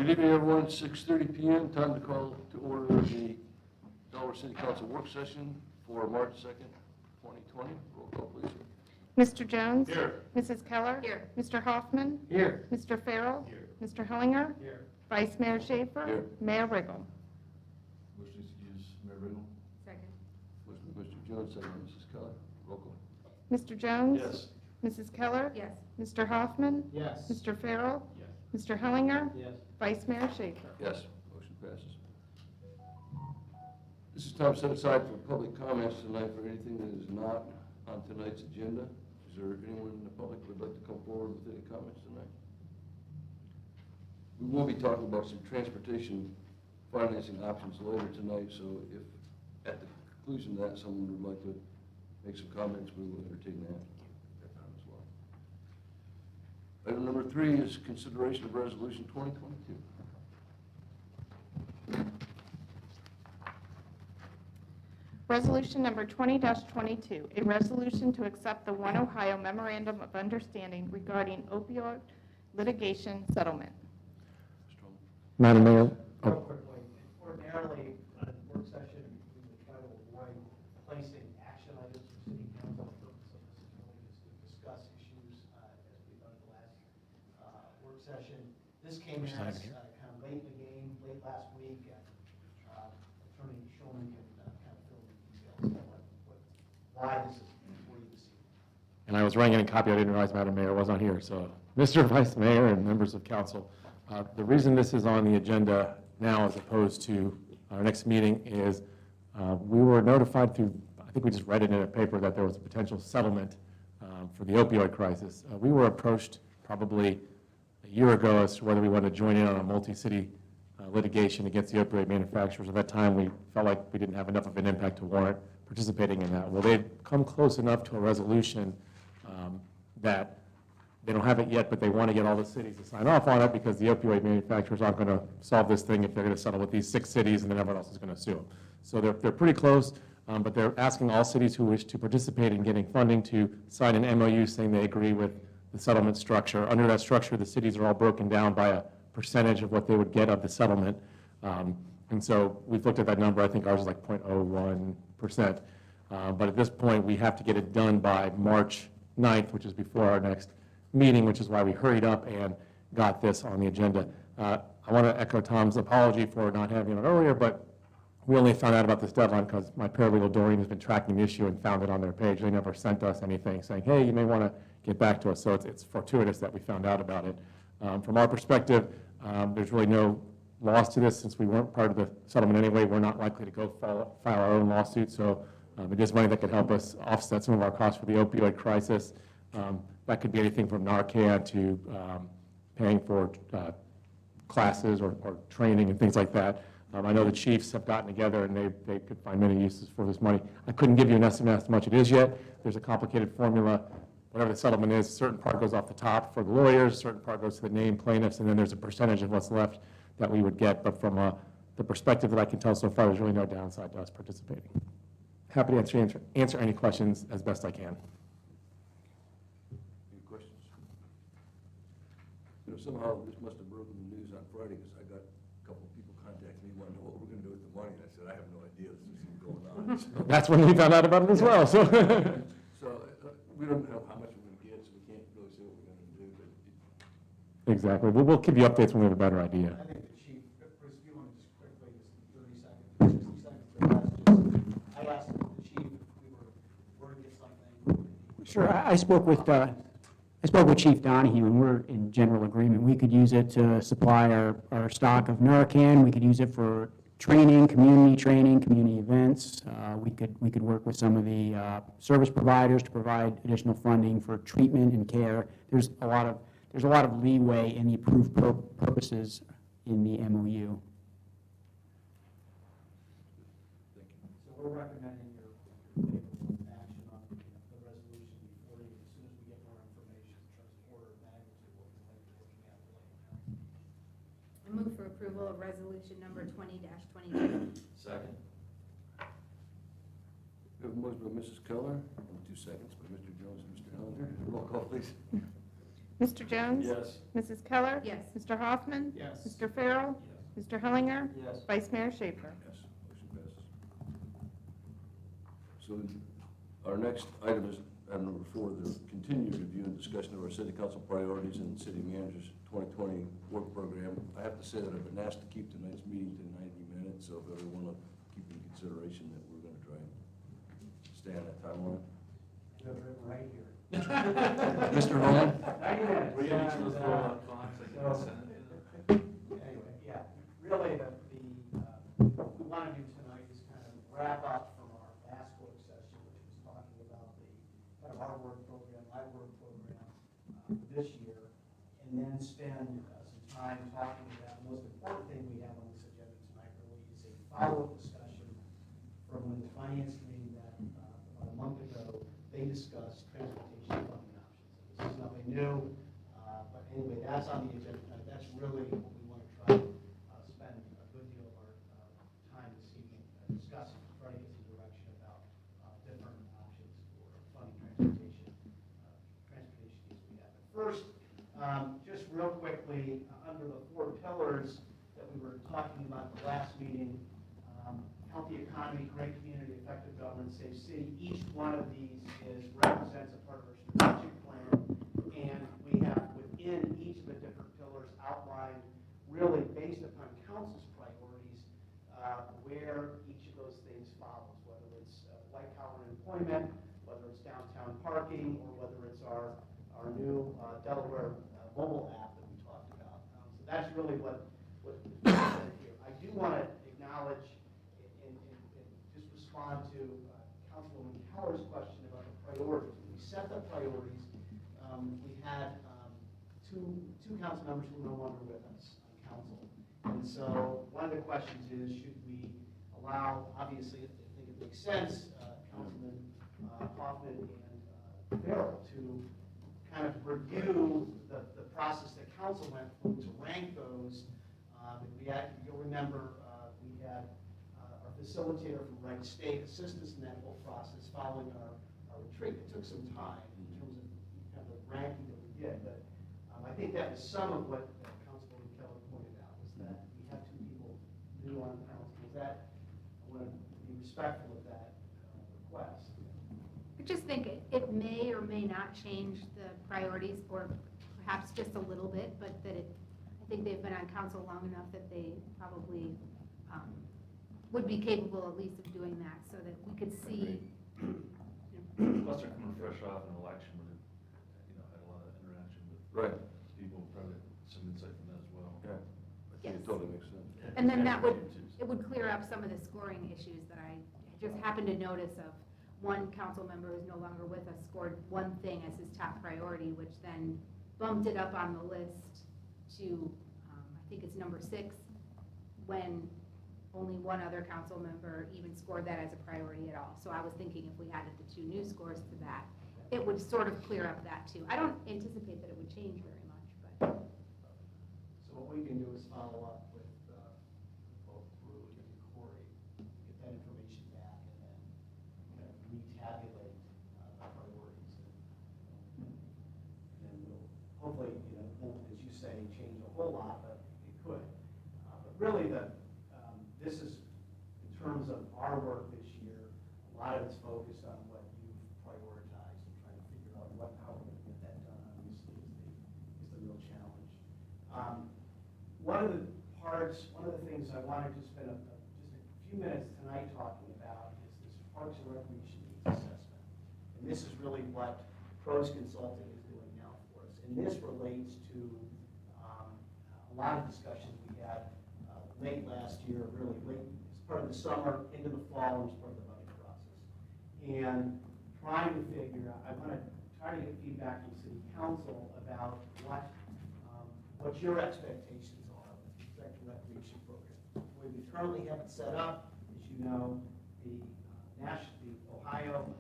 Good evening, everyone. 6:30 p.m. Time to call to order the Delaware City Council work session for March 2nd, 2020. Roll call, please. Mr. Jones? Here. Mrs. Keller? Here. Mr. Hoffman? Here. Mr. Farrell? Here. Mr. Hellinger? Here. Vice Mayor Schaefer? Here. Mayor Riggle? Motion to excuse Mayor Riddle. Second. Motion by Mr. Jones, second by Mrs. Keller. Roll call. Mr. Jones? Yes. Mrs. Keller? Yes. Mr. Hoffman? Yes. Mr. Farrell? Yes. Mr. Hellinger? Yes. Vice Mayor Schaefer? Yes. Motion passes. This is time set aside for public comments tonight for anything that is not on tonight's agenda. Is there anyone in the public who would like to come forward with any comments tonight? We will be talking about some transportation financing options later tonight, so if at the conclusion of that someone would like to make some comments, we will entertain that at that time as well. Item number 3 is consideration of resolution 2022. Resolution number 20-22, a resolution to accept the One Ohio Memorandum of Understanding regarding opioid litigation settlement. Mr. Holman? Madam Mayor, Real quickly, ordinarily, on a work session, we would try to avoid placing action items for city council. The purpose of this is really just to discuss issues, as we've done at the last work session. This came in as kind of late in the game, late last week, and Attorney Shulman can kind of fill in the details of why this is before you this evening. and I was writing a copy, I didn't realize Madam Mayor was on here, so Mr. Vice Mayor and members of council, the reason this is on the agenda now as opposed to our next meeting is we were notified through, I think we just read it in a paper, that there was a potential settlement for the opioid crisis. We were approached probably a year ago as to whether we wanted to join in on a multi-city litigation against the opioid manufacturers. At that time, we felt like we didn't have enough of an impact to warrant participating in that. Well, they've come close enough to a resolution that they don't have it yet, but they want to get all the cities to sign off on it because the opioid manufacturers aren't going to solve this thing if they're going to settle with these 6 cities and then everyone else is going to sue them. So they're pretty close, but they're asking all cities who wish to participate in getting funding to sign an MOU saying they agree with the settlement structure. Under that structure, the cities are all broken down by a percentage of what they would get of the settlement. And so we've looked at that number. I think ours is like 0.01%. But at this point, we have to get it done by March 9th, which is before our next meeting, which is why we hurried up and got this on the agenda. I want to echo Tom's apology for not having it earlier, but we only found out about this deadline because my paralegal Doreen has been tracking the issue and found it on their page. They never sent us anything saying, hey, you may want to get back to us. So it's fortuitous that we found out about it. From our perspective, there's really no loss to this since we weren't part of the settlement anyway. We're not likely to go file our own lawsuit. So it is money that could help us offset some of our costs for the opioid crisis. That could be anything from Narcan to paying for classes or training and things like that. I know the chiefs have gotten together and they could find many uses for this money. I couldn't give you an estimate as to how much it is yet. There's a complicated formula. Whatever the settlement is, a certain part goes off the top for the lawyers, a certain part goes to the named plaintiffs, and then there's a percentage of what's left that we would get. But from the perspective that I can tell so far, there's really no downside to us participating. Happy to answer any questions as best I can. Any questions? You know, somehow this must have broken the news on Friday because I got a couple of people contacting me wanting to know what we're going to do with the money. And I said, I have no idea. This is even going on. So, That's when we found out about it as well. So, we don't know how much we're going to get, so we can't really say what we're going to do. But exactly. We'll give you updates when we have a better idea. I think the chief, Bruce, if you want to just quickly, just 30 seconds, 60 seconds, I asked the chief if we were to get something. Sure. I spoke with Chief Donahue, and we're in general agreement. We could use it to supply our stock of Narcan. We could use it for training, community events. We could work with some of the service providers to provide additional funding for treatment and care. There's a lot of leeway in the approved purposes in the MOU. So we're recommending your favorable action on the resolution before you, as soon as we get more information in terms of order of magnitude, what we might be looking at right now. I move for approval of resolution number 20-22. Second. We have a motion by Mrs. Keller, and 2 seconds by Mr. Jones and Mr. Hellinger. Roll call, please. Mr. Jones? Yes. Mrs. Keller? Yes. Mr. Hoffman? Yes. Mr. Farrell? Mr. Hellinger? Yes. Vice Mayor Schaefer? Yes, motion passes. So our next item is item number 4, the continued review and discussion of our city council priorities and city manager's 2020 work program. I have to say that I've been asked to keep tonight's meeting to 90 minutes, so if everyone will keep in consideration that we're going to try and stay on that timeline. You have it right here. Mr. Holland? 90 minutes. We get each of the And, throw out clocks, I so- guess. Anyway, yeah, really, what we want to do tonight is kind of wrap up from our last work session, which was talking about the, kind of our work program, my work program this year, and then spend some time talking about the most important thing we have on this agenda tonight really is a follow-up discussion from when the finance committee met about a month ago. They discussed transportation funding options. This is nothing new, but anyway, that's on the agenda tonight. That's really what we want to try to spend a good deal of our time this evening discussing, trying to get some direction about different options for funding transportation needs we have. But first, just real quickly, under the 4 pillars that we were talking about at the last meeting, healthy economy, great community, effective government, safe city. Each one of these represents a part of our strategic plan, and we have within each of the different pillars outlined, really based upon council's priorities, where each of those things follows, whether it's white collar employment, whether it's downtown parking, or whether it's our new Delaware mobile app that we talked about. So that's really what is presented here. I do want to acknowledge and just respond to Councilwoman Keller's question about the priorities. When we set the priorities, we had two council members who are no longer with us on council. And so one of the questions is, should we allow, obviously, I think it makes sense, Councilman Hoffman and Farrell to kind of review the process that council went through to rank those. You'll remember, we had our facilitator from Wright State assist us in that whole process following our retreat. It took some time in terms of kind of the ranking that we did, but I think that was some of what Councilwoman Keller pointed out, was that we have 2 people new on council. I want to be respectful of that request. I just think it may or may not change the priorities, or perhaps just a little bit, but that I think they've been on council long enough that they probably would be capable at least of doing that, so that we could see. Plus they're coming fresh off an election, where they, had a lot of interaction with Right. people, probably some insight from that as well. Yeah, I think Yes. it totally makes sense. And then it would clear up some of the scoring issues that I just happened to notice of. One council member who's no longer with us scored one thing as his top priority, which then bumped it up on the list to, I think it's number 6, when only one other council member even scored that as a priority at all. So I was thinking if we added the 2 new scores to that, it would sort of clear up that too. I don't anticipate that it would change very much, but. So what we can do is follow up with both Rudy and Corey, get that information back, and then kind of retabulate the priorities. And then we'll hopefully, won't, as you say, change a whole lot, but it could. But really, this is, in terms of our work this year, a lot of it's focused on what you've prioritized and trying to figure out how we're going to get that done, obviously, is the real challenge. One of the things I wanted to spend just a few minutes tonight talking about is this Parks and Recreation Needs Assessment. And this is really what Pros Consulting is doing now for us. And this relates to a lot of discussions we had late last year, really late, as part of the summer, into the fall, and as part of the budget process. And trying to figure out, I want to try to get feedback from City Council about what your expectations are with respect to recreation program. The way we currently have it set up, as you know, the Ohio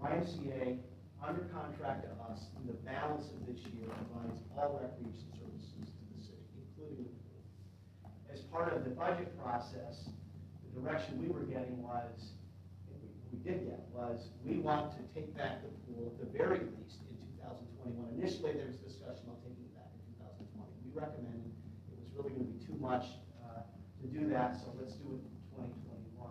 YMCA, under contract to us, in the balance of this year, provides all recreation services to the city, including the pool. As part of the budget process, the direction we were getting was, we we did get was, we want to take back the pool at the very least in 2021. Initially, there was discussion about taking it back in 2020. We recommended it was really going to be too much to do that, so let's do it in 2021.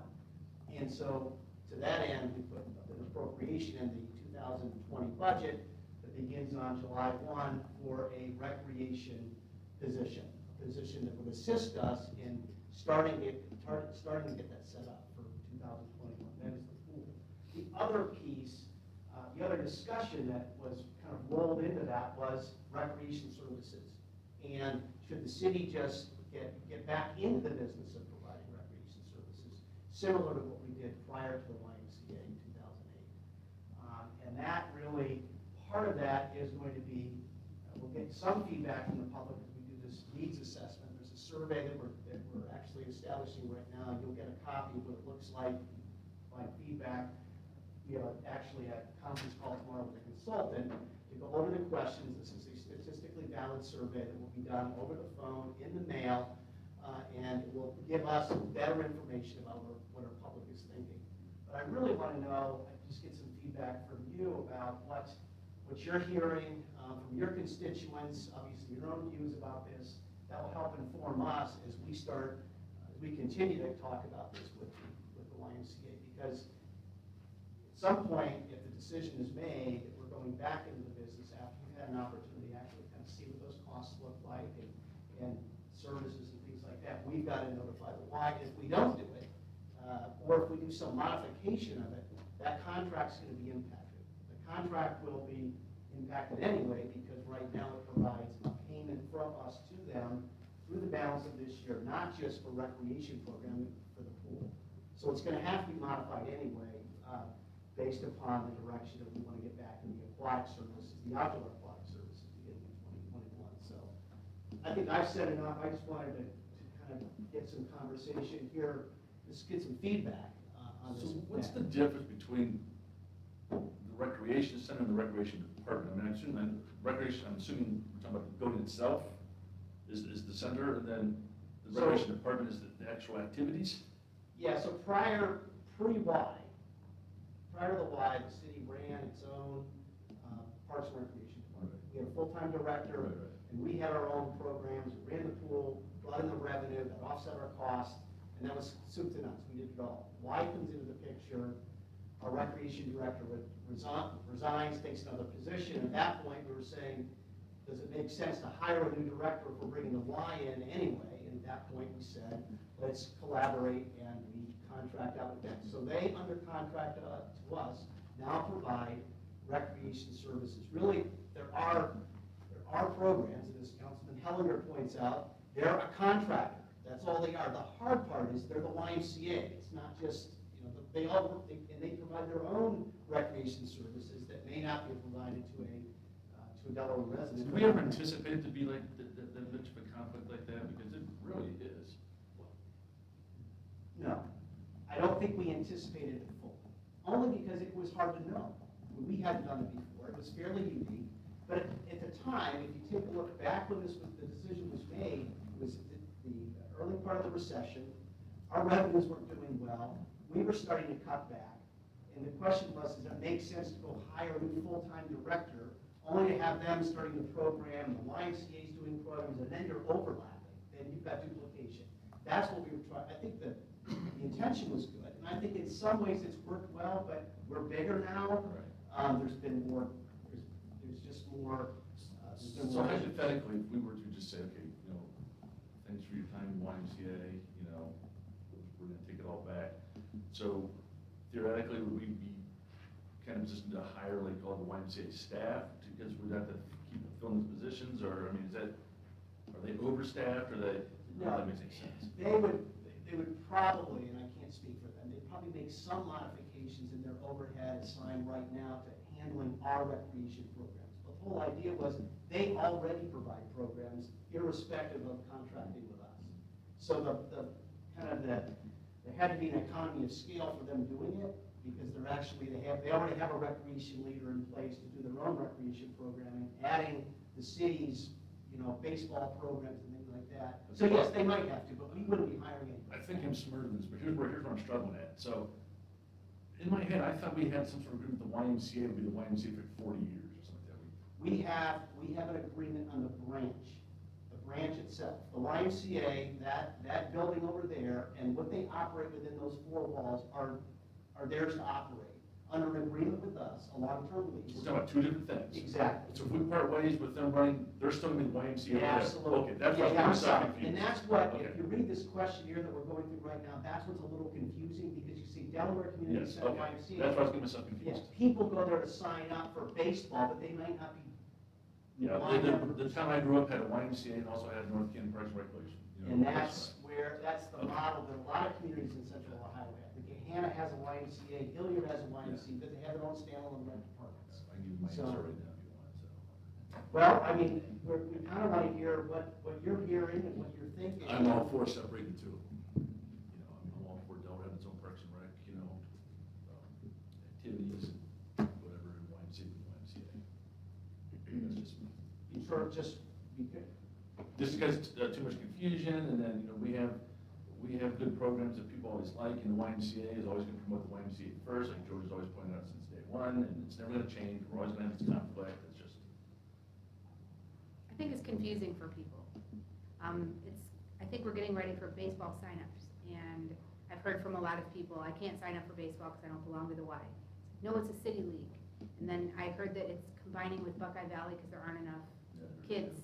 And so, to that end, we put an appropriation in the 2020 budget that begins on July 1 for a recreation position, a position that would assist us in starting to get that set up for 2021. That is the pool. The other piece, the other discussion that was kind of rolled into that was recreation services. And should the city just get back into the business of providing recreation services, similar to what we did prior to the YMCA in 2008. And that really, part of that is going to be, we'll get some feedback from the public as we do this needs assessment. There's a survey that we're actually establishing right now. You'll get a copy of what it looks like feedback. We have actually a conference call tomorrow with a consultant to go over the questions. This is a statistically valid survey that will be done over the phone, in the mail, and it will give us better information about what our public is thinking. But I really want to know, just get some feedback from you about what you're hearing from your constituents, obviously your own views about this. That will help inform us as we continue to talk about this with the YMCA, because at some point, if the decision is made that we're going back into the business after you've had an opportunity to actually kind of see what those costs look like and services and things like that, we've got to notify the Y. If we don't do it, or if we do some modification of it, that contract's going to be impacted. The contract will be impacted anyway, because right now it provides a payment from us to them through the balance of this year, not just for recreation programming, for the pool. So it's going to have to be modified anyway, based upon the direction that we want to get back in the aquatic services, the outdoor aquatic services beginning in 2021. So I think I've said enough. I just wanted to kind of get some conversation here, just get some feedback on this. So what's the difference between the recreation center and the recreation department? I mean, I'm assuming we're talking about the building itself is the center, and then the recreation department is the actual activities? Yeah, so prior to the Y, the city ran its own Parks and Recreation Department. We had a full-time director, and we had our own programs. We ran the pool, brought in the revenue, that offset our costs, and that was soup to nuts. We did it all. Y comes into the picture. Our recreation director resigns, takes another position. At that point, we were saying, does it make sense to hire a new director if we're bringing the Y in anyway? And at that point, we said, let's collaborate, and we contract out with them. So they, under contract to us, now provide recreation services. Really, there are programs, and as Councilman Hellinger points out, they're a contractor. That's all they are. The hard part is they're the YMCA. It's not just, they provide their own recreation services that may not be provided to a Delaware resident. Did we ever anticipate it to be like that much of a conflict like that? Because it really is. No, I don't think we anticipated it fully, only because it was hard to know. We hadn't done it before. It was fairly unique. But at the time, if you take a look back when the decision was made, it was the early part of the recession. Our revenues weren't doing well. We were starting to cut back. And the question was, does it make sense to go hire a new full-time director, only to have them starting the program, the YMCA's doing programs, and then you're overlapping, then you've got duplication. That's what we were trying. I think that the intention was good, and I think in some ways it's worked well, but we're bigger now. There's been more, there's just more. So hypothetically, if we were to just say, okay, thanks for your time, YMCA, we're going to take it all back. So theoretically, would we be kind of just to hire like all the YMCA staff because we'd have to keep filling those positions, or I mean, are they overstaffed, or No, that makes any sense? They would probably, and I can't speak for them, they'd probably make some modifications in their overhead assigned right now to handling our recreation programs. But the whole idea was they already provide programs irrespective of contracting with us. So there had to be an economy of scale for them doing it, because they already have a recreation leader in place to do their own recreation programming, adding the city's baseball programs and things like that. So yes, they might have to, but we wouldn't be hiring anybody. I think I'm smarter than this, but here's where I'm struggling at. So In my head, I thought we had some sort of agreement with the YMCA to be the YMCA for 40 years or something like that. We have an agreement on the branch itself. The YMCA, that building over there, and what they operate within those four walls are theirs to operate, under an agreement with us, a long-term So lease. we're talking about two different things. Exactly. So if we part ways with them running, they're still gonna be the YMCA. over there. Absolutely. Okay, that's Yeah, what's yeah, getting I'm so sorry. confused. And that's what, Okay. if you read this questionnaire that we're going through right now, that's what's a little confusing, because you see Delaware Community Yes, Center, okay. YMCA. That's why I was getting myself Yes, confused. people go there to sign up for baseball, but they might not be. Yeah, the town I grew up had a YMCA and also had North Canton Parks and Recreation. you know, And that's restaurant. where, that's the model that a lot of communities in central Ohio have. The Gahanna has a YMCA, Hilliard has a YMCA, because they have their own standalone rec departments. I can give you my So- answer right now if you want, so. Well, I mean, we kind of want to hear what you're hearing and what you're thinking. I'm all for separating the two. You know, I'm all for Delaware having its own Parks and Rec, you know, activities, whatever, YMCA with YMCA. That's just me. You sort of just, be good. Just because too much confusion, and then, you know, we have good programs that people always like, and the YMCA is always gonna promote the YMCA first, like George has always pointed out since day one, and it's never gonna change, we're always gonna have this conflict, it's just. I think it's confusing for people. I think we're getting ready for baseball signups, and I've heard from a lot of people, I can't sign up for baseball because I don't belong to the Y. No, it's a city league. And then I heard that it's combining with Buckeye Valley because there aren't enough kids.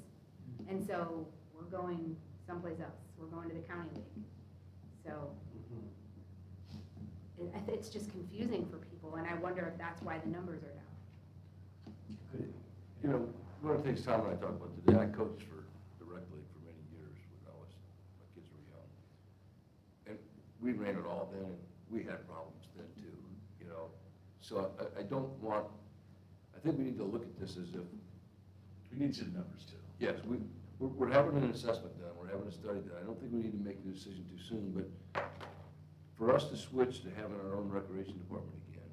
And so we're going someplace else. We're going to the county league. So it's just confusing for people, and I wonder if that's why the numbers are down. You know, one of the things Tom and I talked about today, I coached for the rec league for many years when my kids were young. And we ran it all then, and we had problems then too, you know. So I don't want, I think we need to look at this as if, We need to see the numbers too. yes, we're having an assessment done, we're having a study done. I don't think we need to make the decision too soon, but for us to switch to having our own recreation department again,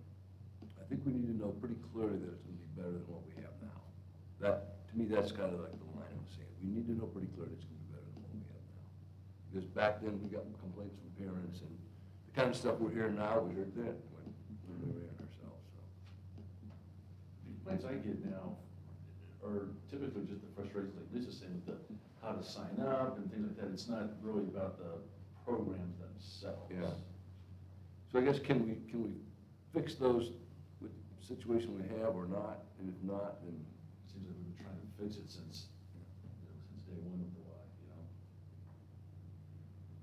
I think we need to know pretty clearly that it's gonna be better than what we have now. That, to me, that's kind of like the line I'm saying. We need to know pretty clearly it's gonna be better than what we have now. Because back then, we got complaints from parents, and the kind of stuff we're hearing now, we heard then when we ran ourselves, so. The complaints I get now are typically just the frustrations, like Lisa's saying, with the, how to sign up and things like that. It's not really about the programs themselves. Yeah. So I guess, can we fix those with the situation we have or not? And if not, then, It seems like we've been trying to fix it since, since day one with the Y, you know?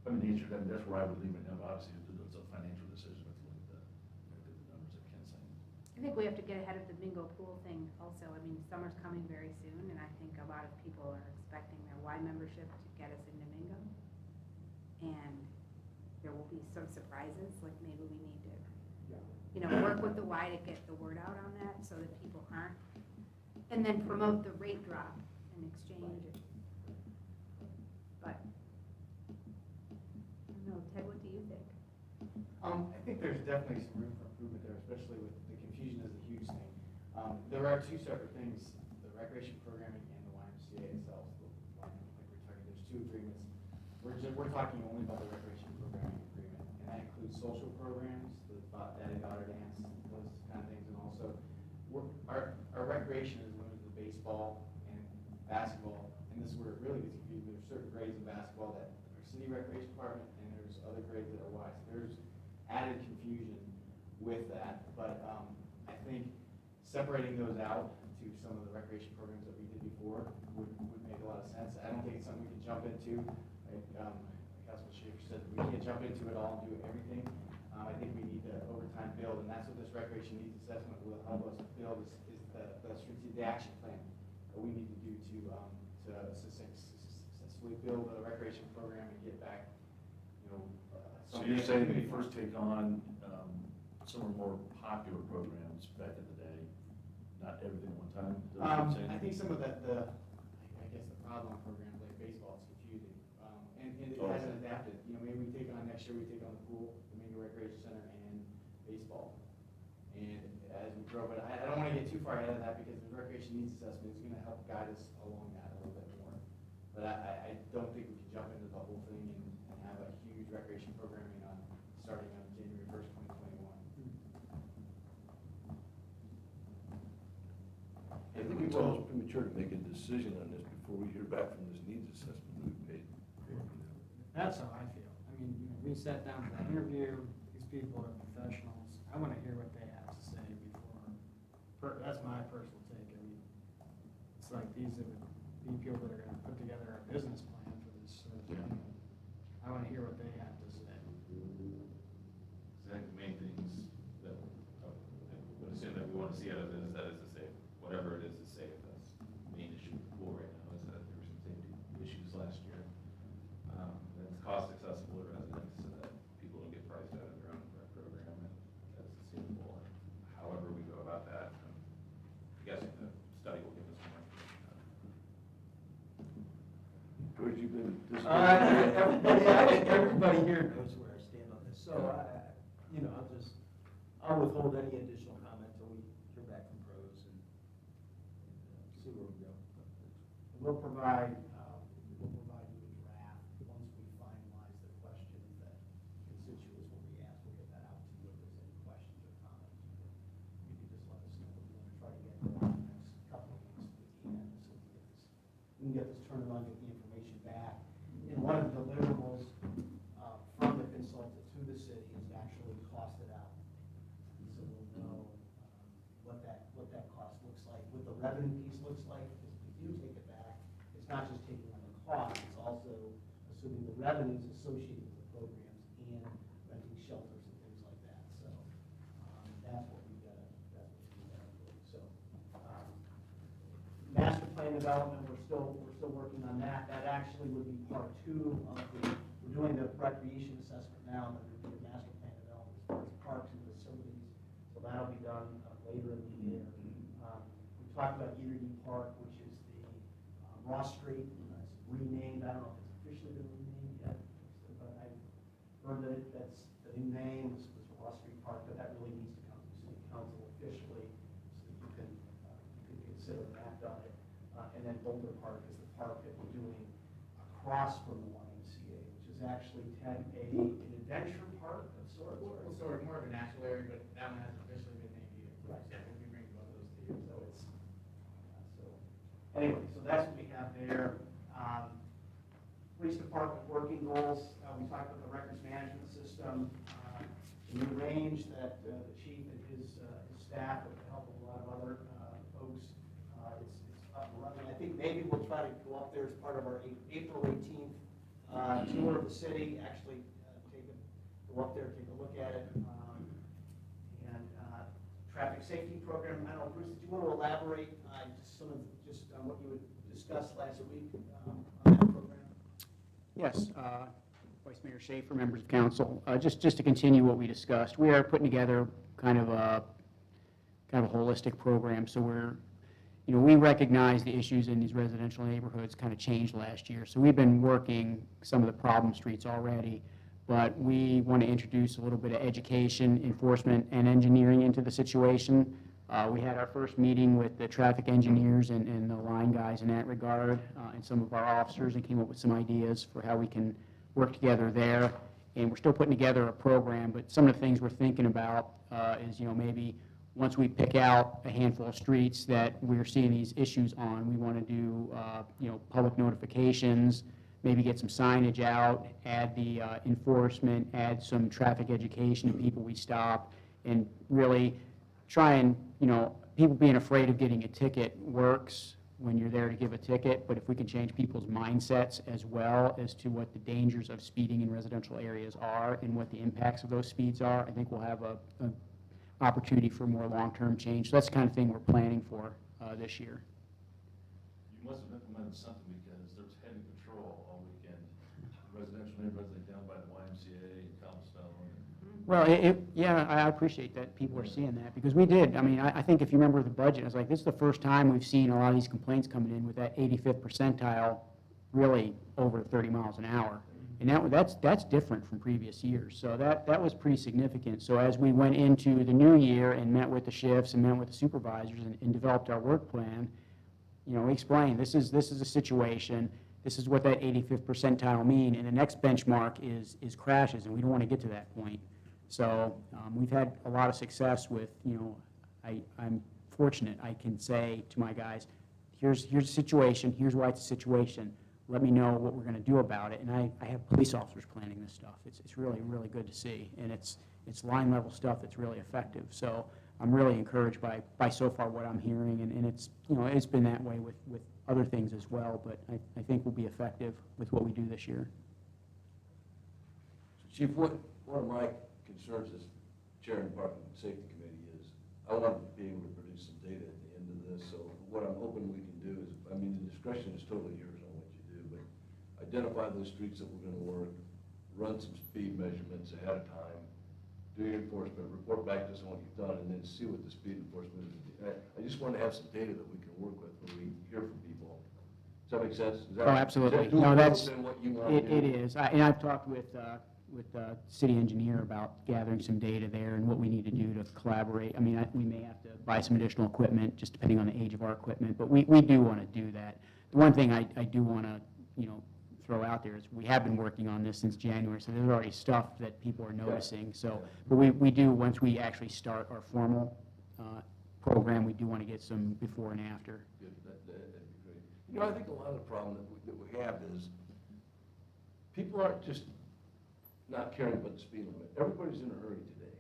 I mean, the answer, that's where I would leave it now, obviously, it's a financial decision, we have to look at the numbers that Ken's saying. I think we have to get ahead of the bingo pool thing also. I mean, summer's coming very soon, and I think a lot of people are expecting their Y membership to get us into bingo. And there will be some surprises, like maybe we need to, you know, work with the Y to get the word out on that so that people aren't. And then promote the rate drop and exchange it. But, I don't know, Ted, what do you think? I think there's definitely some room for improvement there, especially with the confusion is a huge thing. There are two separate things, the recreation programming and the YMCA itself. Like we're talking, there's two agreements. We're talking only about the recreation programming agreement, and that includes social programs, the daddy-daughter dance, those kind of things, and also our recreation is limited to baseball and basketball, and this is where it really gets confusing. There's certain grades of basketball that are city recreation department, and there's other grades that are Y. So there's added confusion with that, but I think separating those out to some of the recreation programs that we did before would make a lot of sense. I don't think it's something we can jump into, like Councilman Schaefer said, we can't jump into it all and do everything. I think we need to over time build, and that's what this recreation needs assessment will help us build is the action plan that we need to do to successfully build a recreation program and get back, you know. So you're saying we first take on some of the more popular programs back in the day, not everything at one time? Is that what you're saying? I think some of I guess the problem programs like baseball is confusing, and it hasn't adapted. You know, maybe we take on, next year we take on the pool, the Mingo Recreation Center, and baseball. And as we grow, but I don't want to get too far ahead of that because the recreation needs assessment is going to help guide us along that a little bit more. But I don't think we can jump into the whole thing and have a huge recreation programming starting on January 1st, 2021. think it's almost premature to make a decision on this before we hear back from this needs assessment that we paid for. That's how I feel. I mean, we sat down for that interview, these people are professionals. I want to hear what they have to say before, that's my personal take. I mean, it's like these are the people that are going to put together our business plan for this sort of thing. I want to hear what they have to say. I think the main things that, I would assume that we want to see out of it is that it's a safe, whatever it is safe. That's the main issue with the pool right now, is that there were some safety issues last year. That it's cost accessible to residents so that people don't get priced out of their own rec program, and that's sustainable. And however we go about that, I'm guessing the study will give us more information. George, you've been Everybody, I think everybody here knows where I stand on this, so I'll withhold any additional comment until we hear back from pros and see where we go. We'll provide you a draft once we finalize the questions that constituents will be asked. We'll get that out to you if there's any questions or comments. You can just let us know. We're going to try to get it in the next couple of weeks if we can, so we can get this turned around, get the information back. And one of the deliverables from the consultant to the city is actually costed out. So we'll know what that cost looks like, what the revenue piece looks like, because if we do take it back, it's not just taking on the cost, it's also assuming the revenues associated with the programs and renting shelters and things like that. So that's what we've got to do. So master plan development, we're still working on that. That actually would be part 2 of we're doing the recreation assessment now, but we're doing master plan development as far as parks and facilities. So that'll be done later in the year. We talked about Unity Park, which is the Ross Street. It's renamed. I don't know if it's officially been renamed yet, but I've heard that that's the new name was Ross Street Park, but that really needs to come to city council officially so that you can consider an act on it. And then Boulder Park is the park that we're doing across from the YMCA, which is actually an adventure park of sorts. Well, sort of more of a natural area, but that one hasn't officially been named either. Right. Yeah, we'll be bringing both those to you. So it's, anyway, so that's what we have there. Police department working goals, we talked about the records management system, the new range that the chief and his staff, with the help of a lot of other folks, it's up and running. I think maybe we'll try to go up there as part of our April 18th tour of the city, actually go up there, take a look at it. And traffic safety program, I don't know, Bruce, did you want to elaborate just on what you had discussed last week on that program? Yes, Vice Mayor Schaefer, members of council, just to continue what we discussed, we are putting together kind of a holistic program. So we recognize the issues in these residential neighborhoods kind of changed last year. So we've been working some of the problem streets already, but we want to introduce a little bit of education, enforcement, and engineering into the situation. We had our first meeting with the traffic engineers and the line guys in that regard, and some of our officers, and came up with some ideas for how we can work together there. And we're still putting together a program, but some of the things we're thinking about is, maybe once we pick out a handful of streets that we're seeing these issues on, we want to do, public notifications, maybe get some signage out, add the enforcement, add some traffic education to people we stop, and really try and, people being afraid of getting a ticket works when you're there to give a ticket, but if we can change people's mindsets as well as to what the dangers of speeding in residential areas are and what the impacts of those speeds are, I think we'll have a opportunity for more long-term change. So that's the kind of thing we're planning for this year. You must have implemented something because there was heavy patrol all weekend. Residential neighborhoods like down by the YMCA and Cobblestone. Well, yeah, I appreciate that people are seeing that, because we did. I mean, I think if you remember the budget, it's like, this is the first time we've seen a lot of these complaints coming in with that 85th percentile really over 30 miles an hour. And that's different from previous years. So that was pretty significant. So as we went into the new year and met with the shifts and met with the supervisors and developed our work plan, we explained, this is a situation, this is what that 85th percentile mean, and the next benchmark is crashes, and we don't want to get to that point. So we've had a lot of success with, I'm fortunate. I can say to my guys, here's the situation, here's why it's a situation, let me know what we're going to do about it. And I have police officers planning this stuff. It's really, really good to see. And it's line level stuff that's really effective. So I'm really encouraged by so far what I'm hearing. And it's, it's been that way with other things as well. But I think we'll be effective with what we do this year. So Chief, one of my concerns as Chair of the Park and Safety Committee is I want to be able to produce some data at the end of this. So what I'm hoping we can do is, the discretion is totally yours on what you do, but identify those streets that we're going to work, run some speed measurements ahead of time, do your enforcement, report back to us on what you've done, and then see what the speed enforcement is. I just want to have some data that we can work with when we hear from people. Does that make sense? Is that, Oh, absolutely. Is that No, doable that's, than what you want to do? it is. And I've talked with the city engineer about gathering some data there and what we need to do to collaborate. We may have to buy some additional equipment, just depending on the age of our equipment, but we do want to do that. The one thing I do want to, throw out there is we have been working on this since January, so there's already stuff that people are noticing. So, but we do, once we actually start our formal program, we do want to get some before and after. Good, that'd be great. I think a lot of the problem that we have is people aren't just not caring about the speed limit. Everybody's in a hurry today,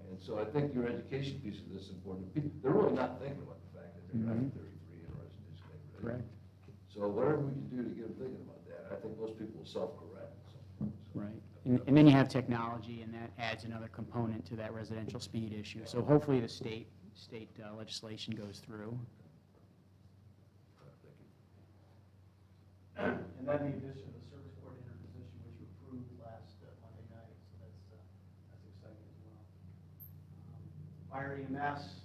and so I think your education piece of this is important. They're really not thinking about the fact that they're driving 33 in a residential neighborhood. Correct. So whatever we can do to get them thinking about that, I think most people will self-correct. So. Right. And then you have technology, and that adds another component to that residential speed issue. So hopefully the state legislation goes through. Thank you. And then the addition of the service coordinator position, which you approved last Monday night, so that's exciting as well. Fire EMS,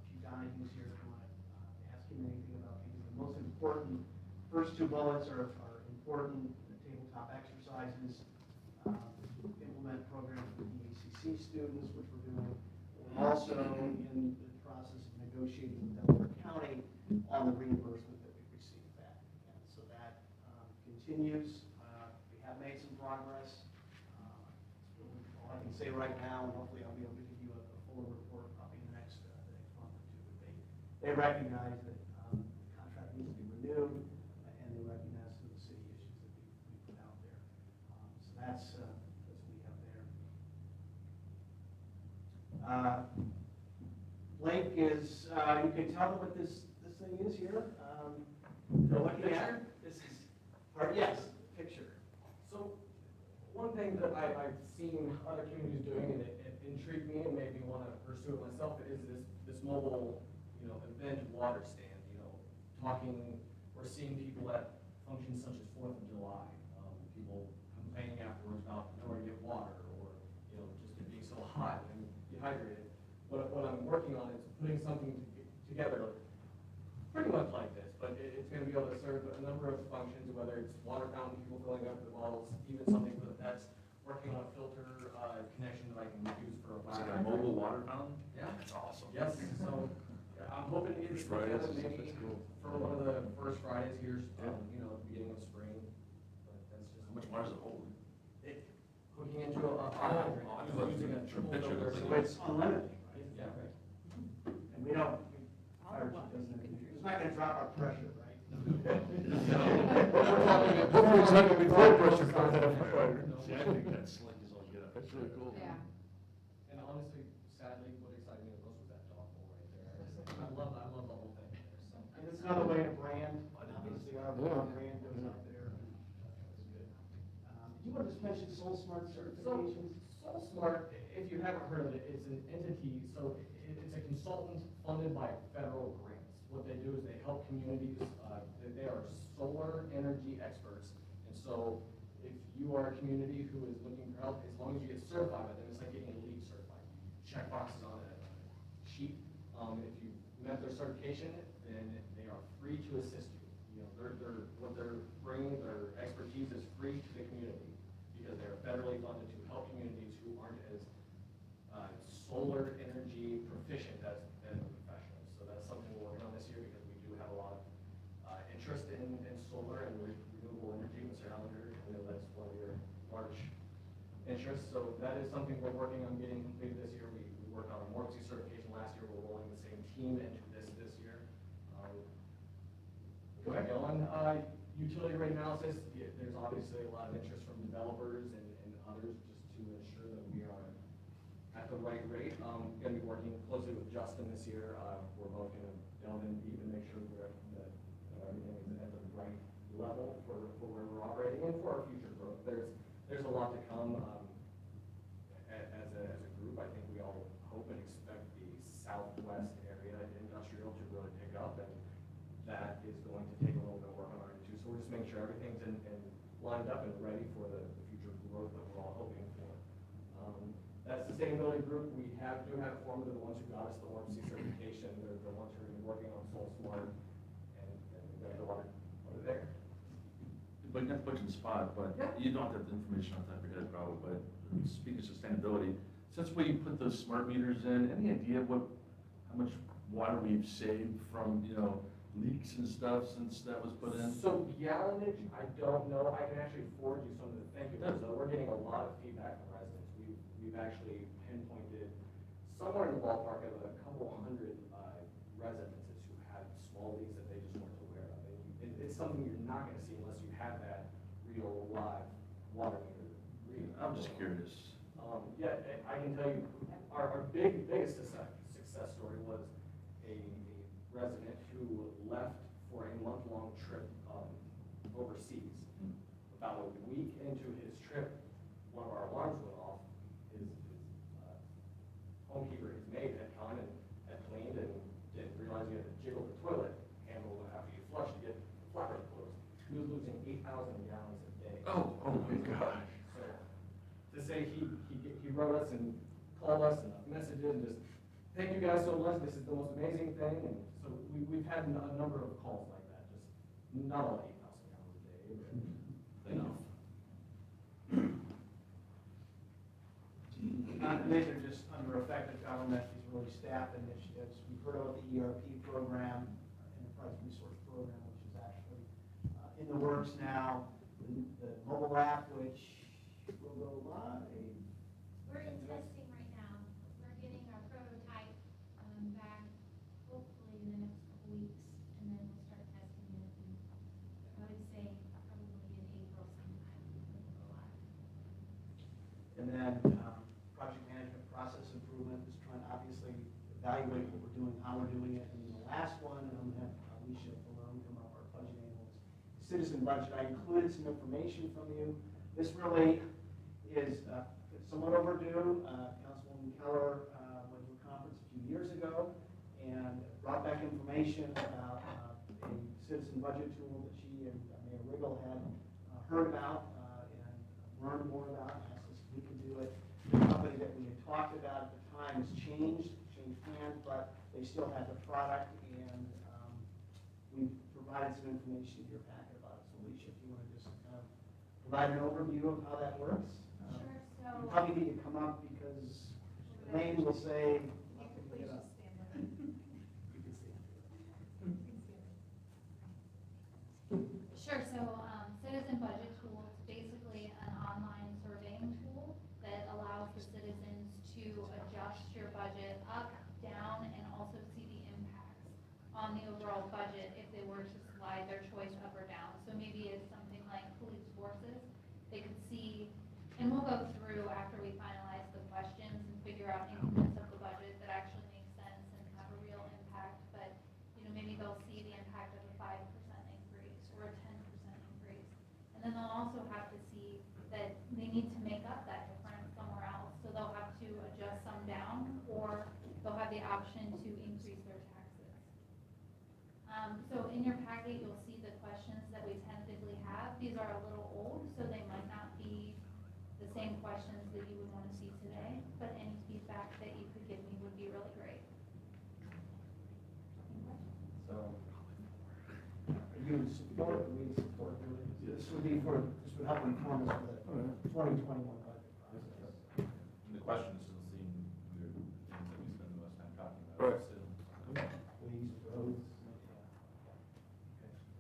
Chief Donahue's here, if you want to ask him anything about these. The most important, first two bullets are important, the tabletop exercises, implement programs for DACC students, which we're doing. We're also in the process of negotiating with Delaware County on the reimbursement that we receive back. And so that continues. We have made some progress. All I can say right now, and hopefully I'll be able to give you a fuller report probably in the next month or two, but they recognize that the contract needs to be renewed, and they recognize some of the city issues that we put out there. So that's what we have there. Blake is, you can tell them what this thing is here. They're looking at. This is, yes, picture. So, one thing that I've seen other communities doing, and it intrigued me and made me want to pursue it myself, is this mobile, event water stand. We're seeing people at functions such as 4th of July, people complaining afterwards about nowhere to get water, or just it being so hot and dehydrated. What I'm working on is putting something together, pretty much like this, but it's going to be able to serve a number of functions, whether it's water fountain, people filling up the bottles, even something for the pets, working on a filter connection that I can use for a It's like a mobile water fountain? Yeah. That's awesome. Yes, so I'm hoping to get this together maybe for one of the first Fridays here, at the beginning of spring. But that's just How much water does it hold? hooking into a hydrant, using a triple filter. So it's unlimited, right? Yeah. And we don't, fire chief doesn't, it's not gonna drop our pressure, right? Hopefully it's not going to be blood pressure for that fire. See, I think that slick is all get up. That's really cool. Yeah. And honestly, sadly, what excited me the most was that dog bowl right there. I love the whole thing there, so. And it's another way to brand, obviously our brand goes out there. That's good. Did you want to just mention Soul Smart certifications? Soul Smart, if you haven't heard of it, it's an entity, so it's a consultant funded by federal grants. What they do is they help communities, they are solar energy experts. And so if you are a community who is looking for help, as long as you get certified by them, it's like getting a LEED certified. Check boxes on a sheet. If you met their certification, then they are free to assist you. What they're bringing, their expertise is free to the community because they're federally funded to help communities who aren't as solar energy proficient as professionals. So that's something we're working on this year because we do have a lot of interest in solar and renewable energy. Mr. Allender, I know that's one of your large interests. So that is something we're working on getting completed this year. We worked on a Morrissey certification last year. We're rolling the same team into this year. Going on, utility rate analysis, there's obviously a lot of interest from developers and others just to ensure that we are at the right rate. Going to be working closely with Justin this year. We're both going to delve in deep and make sure that everything is at the right level for where we're operating and for our future growth. There's a lot to come. As a group, I think we all hope and expect the southwest area industrial to really pick up, and that is going to take a little bit of work on our end too. So we're just making sure everything's in lined up and ready for the future growth that we're all hoping for. That sustainability group, we do have formed the ones who got us the ORMC certification. They're the ones who are going to be working on Soul Smart, and we've got a lot of there. But not to put you on the spot, but you don't have the information off the top of your head probably, but speaking of sustainability, since we put those smart meters in, any idea how much water we've saved from, leaks and stuff since that was put in? So gallonage, I don't know. I can actually forward you some of the, thank you, because we're getting a lot of feedback from residents. We've actually pinpointed somewhere in the ballpark of a couple hundred residences who had small leaks that they just weren't aware of. And it's something you're not going to see unless you have that real live water meter reading. I'm just curious. Yeah, I can tell you, our biggest success story was a resident who left for a month-long trip overseas. About a week into his trip, one of our alarms went off. His homekeeper, his maid, had gone and had cleaned and didn't realize he had to jiggle the toilet handle after you flush to get the flapper closed. He was losing 8,000 gallons a day. Oh my gosh. So to say he wrote us and called us and messages and just, thank you guys so much, this is the most amazing thing. And so we've had a number of calls like that, just not all 8,000 gallons a day, but enough. These are just under effective government, these are really staff initiatives. We've heard about the ERP program, Enterprise Resource Program, which is actually in the works now. The mobile app, which will go live. We're in testing right now. We're getting our prototype back hopefully in the next couple weeks, and then we'll start testing it. And I would say probably in April sometime we'll go live. And then project management process improvement is trying to obviously evaluate what we're doing, how we're doing it. And then the last one, and I'm going to have Alicia Malone come up, our budget analyst, citizen budget. I included some information from you. This really is somewhat overdue. Councilwoman Keller went to a conference a few years ago and brought back information about a citizen budget tool that she and Mayor Riggle had heard about and learned more about, and asked us if we could do it. The company that we had talked about at the time has changed hands, but they still have the product, and we've provided some information in your packet about it. So Alicia, if you want to just kind of provide an overview of how that works. Sure, so. You probably need to come up because Elaine will say. Please just stand there. You can stand. Sure, so Citizen Budget Tool is basically an online surveying tool that allows the citizens to adjust your budget up, down, and also see the impacts on the overall budget if they were to slide their choice up or down. So maybe it's something like police forces. They could see, and we'll go through after we finalize the questions and figure out increments of the budget that actually make sense and have a real impact. But, maybe they'll see the impact of a 5% increase or a 10% increase. And then they'll also have to see that they need to make up that difference somewhere else. So they'll have to adjust some down, or they'll have the option to increase their taxes. So in your packet, you'll see the questions that we tentatively have. These are a little old, so they might not be the same questions that you would want to see today, but any feedback that you could give me would be really great. So, are you in support, we support, this would help inform us for the 2021 budget process. And the question is still seeing the things that we spend the most time talking about. Right. Still. Police, roads, okay,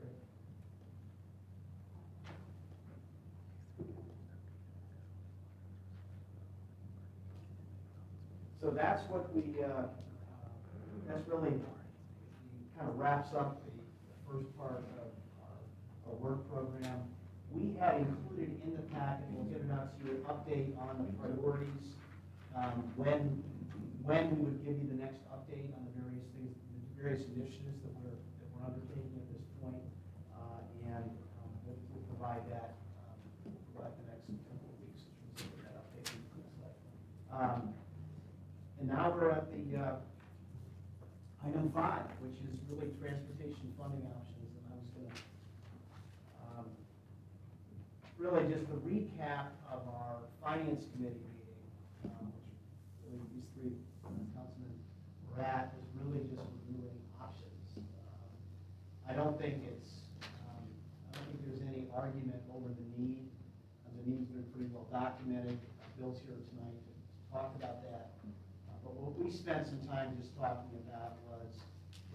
great. So that's what we that's really, kind of wraps up the first part of our work program. We had included in the packet, we'll get it out to you, an update on the priorities, when we would give you the next update on the various things, the various initiatives that we're undertaking at this point, and we'll provide that the next couple of weeks in terms of what that update looks like. And now we're at the item 5, which is really transportation funding options, and I was going to really just a recap of our finance committee meeting, which really these three councilmen were at, was really just reviewing options. I don't think there's any argument over the need. The need's been pretty well documented. Bill's here tonight to talk about that. But what we spent some time just talking about was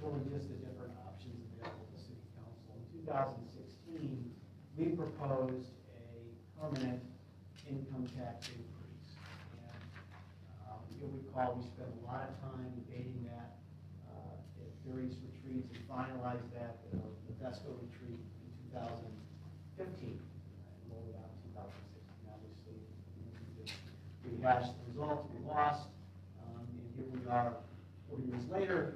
really just the different options available to City Council. In 2016, we proposed a permanent income tax increase. And you'll recall we spent a lot of time debating that at various retreats and finalized that at our Bethesda retreat in 2015. And rolled it out in 2016, obviously. We hashed the results, we lost, and here we are 4 years later.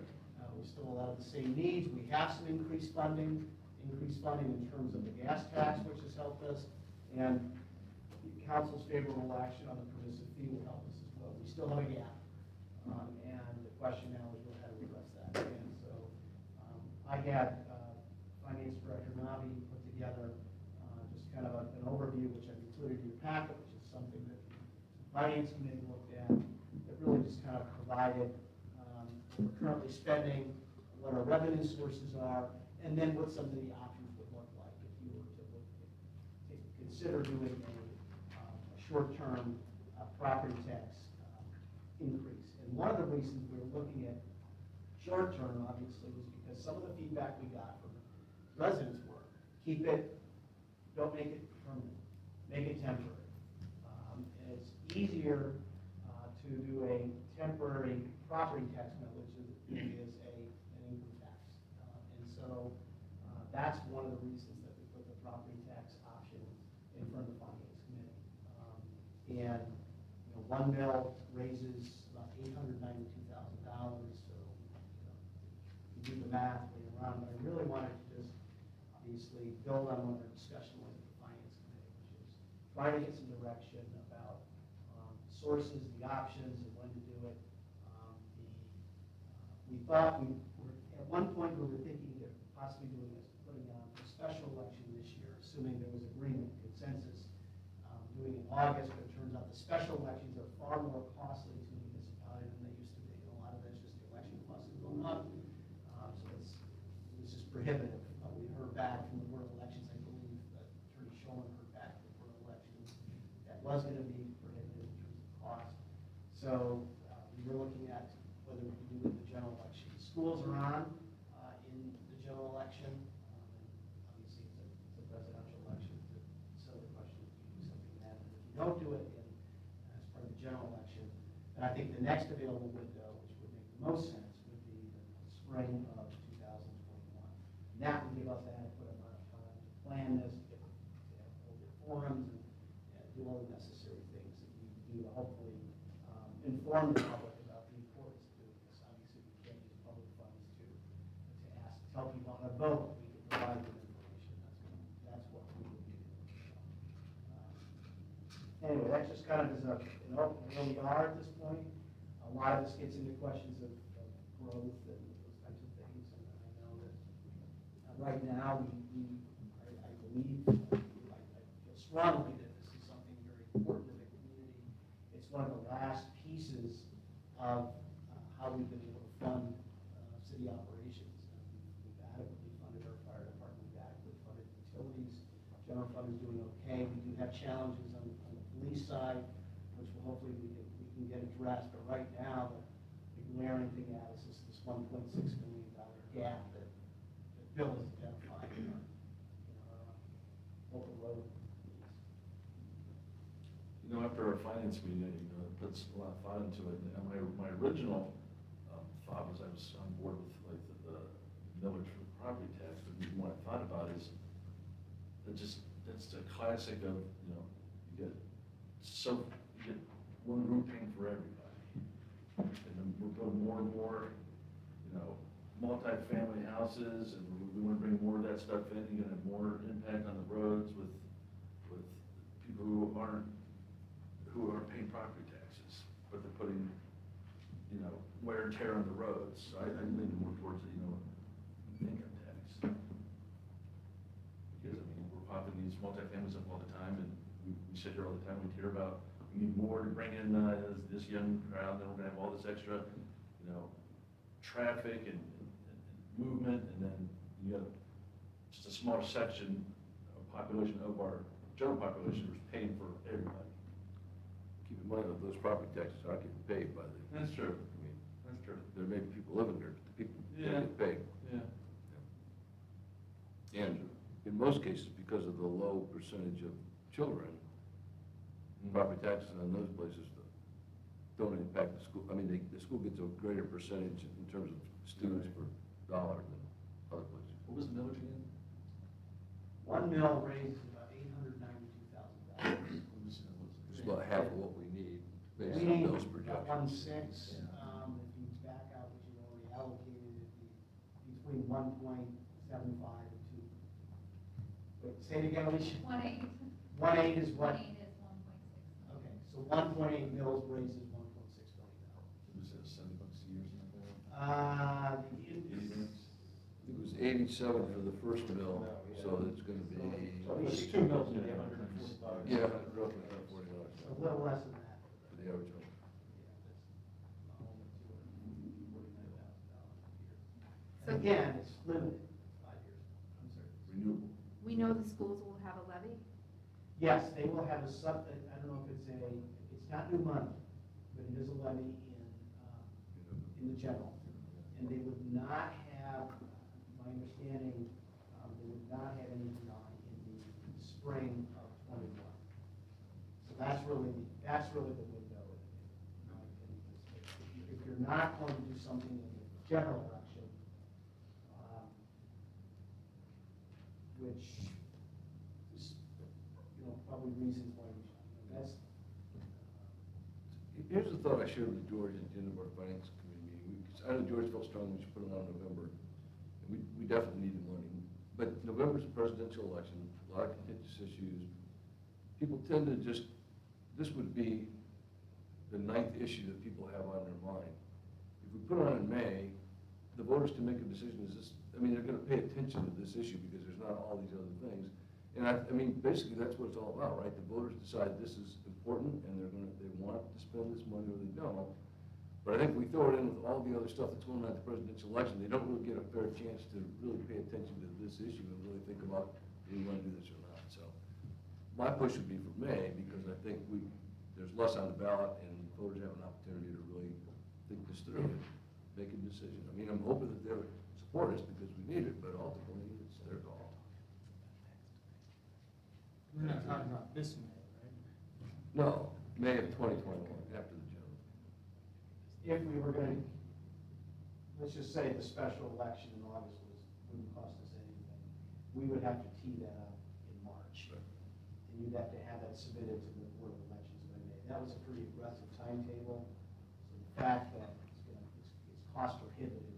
We still have a lot of the same needs. We have some increased funding in terms of the gas tax, which has helped us, and the council's favorable action on the permissive fee will help us as well. We still have a gap, and the question now is how do we address that? And so I had Finance Director Navi put together just kind of an overview, which I've included in your packet, which is something that the Finance Committee looked at, that really just kind of provided what we're currently spending, what our revenue sources are, and then what some of the options would look like if you were to consider doing a short-term property tax increase. And one of the reasons we were looking at short-term, obviously, was because some of the feedback we got from residents were, keep it, don't make it permanent, make it temporary. And it's easier to do a temporary property tax millage than it is an income tax. And so that's one of the reasons that we put the property tax option in front of the Finance Committee. And one bill raises about $892,000, so you do the math later on, but I really wanted to just obviously build on what our discussion was at the Finance Committee, which is trying to get some direction about sources, the options, and when to do it. We thought at one point we were thinking of possibly putting on a special election this year, assuming there was agreement, consensus, doing it in August, but it turns out the special elections are far more costly to a municipality than they used to be. And a lot of that's just the election costs have gone up. So it's just prohibitive. We heard back from the Board of Elections, I believe, Attorney Shulman heard back from the Board of Elections that was going to be prohibitive in terms of cost. So we were looking at whether we could do it in the general election. Schools are on in the general election. Obviously, it's a presidential election. So the question is, do you do something then? And if you don't do it as part of the general election, then I think the next available window, which would make the most sense, would be the spring of 2021. And that would give us an adequate amount of time to plan this, to hold your forums, and do all the necessary things that we need to do to hopefully inform the public about the importance of doing this. Obviously, we can't use public funds to tell people how to vote. We can provide them information. That's what we would do. Anyway, that just kind of is an open where we are at this point. A lot of this gets into questions of growth and those types of things. And I know that right now, I believe, I feel strongly that this is something very important to the community. It's one of the last pieces of how we've been able to fund city operations. We've adequately funded our fire department, we've adequately funded utilities. General fund is doing okay. We do have challenges on the police side, which will hopefully we can get addressed. But right now, the glaring thing at us is this $1.6 million gap that Bill has identified in our local road. After our finance meeting, put a lot of thought into it. And my original thought was I was on board with like the millage for property tax, but what I thought about is that's a classic of, you know, you get one group paying for everybody. And then we're building more and more, you know, multi-family houses, and we want to bring more of that stuff in. You're gonna have more impact on the roads with people who aren't paying property taxes, but they're putting, you know, wear and tear on the roads. So I lean more towards, you know, income tax. Because, I mean, we're popping these multifamilies up all the time, and we sit here all the time, we hear about, we need more to bring in, this young crowd, then we're gonna have all this extra, you know, traffic and movement, and then you have just a small section of population of our general population who's paying for everybody. Keep in mind that those property taxes aren't getting paid by the. That's true. I mean, That's true. there may be people living there, but the people Yeah. don't get paid. Yeah. And in most cases, because of the low percentage of children, property taxes on those places don't impact the school. I mean, the school gets a greater percentage in terms of students per dollar than other places. What was the millage again? 1 mill raises about $892,000. It's about half of what we need based We on need those about projections. 1.6, if you back out what you already allocated, it'd be between 1.75 and 2. Wait, say it again, Alicia. 1.8. 1.8 is what? 1.8 is 1.6. Okay, so 1.8 mills raises $1.6 million. Was it $70 a year or something like that? It was 87 for the first mill, so it's gonna be. It's 2 mills would be $145. Yeah, roughly $140 A little less than that. for the average home. And again, it's limited, 5 years. I'm sorry. Renewable. We know the schools will have a levy. Yes, they will have a I don't know if it's not new money, but it is a levy in the general. And they would not have, my understanding, they would not have anything on in the spring of '21. So that's really the window, in my opinion. If you're not going to do something in the general election, which is, probably reasons why we should, that's, Here's the thought I shared with George at the end of our finance committee meeting. I know George felt strongly we should put it on in November. And we definitely need the money. But November's a presidential election, a lot of contentious issues. People tend to this would be the 9th issue that people have on their mind. If we put it on in May, the voters can make a decision, they're gonna pay attention to this issue because there's not all these other things. And basically that's what it's all about, right? The voters decide this is important and they want to spend this money or they don't. But I think we throw it in with all the other stuff that's going on at the presidential election, they don't really get a fair chance to really pay attention to this issue and really think about, do we want to do this or not? So my push would be for May, because I think there's less on the ballot and voters have an opportunity to really think this through and make a decision. I mean, I'm hoping that they'll support us because we need it, but ultimately it's their call. We're not talking about this May, right? No, May of 2021, after the general. if we were going to, let's just say the special election in August wouldn't cost us anything, we would have to tee that up in March. And you'd have to have that submitted to the Board of Elections by May. That was a pretty aggressive timetable. So the fact that it's cost prohibitive,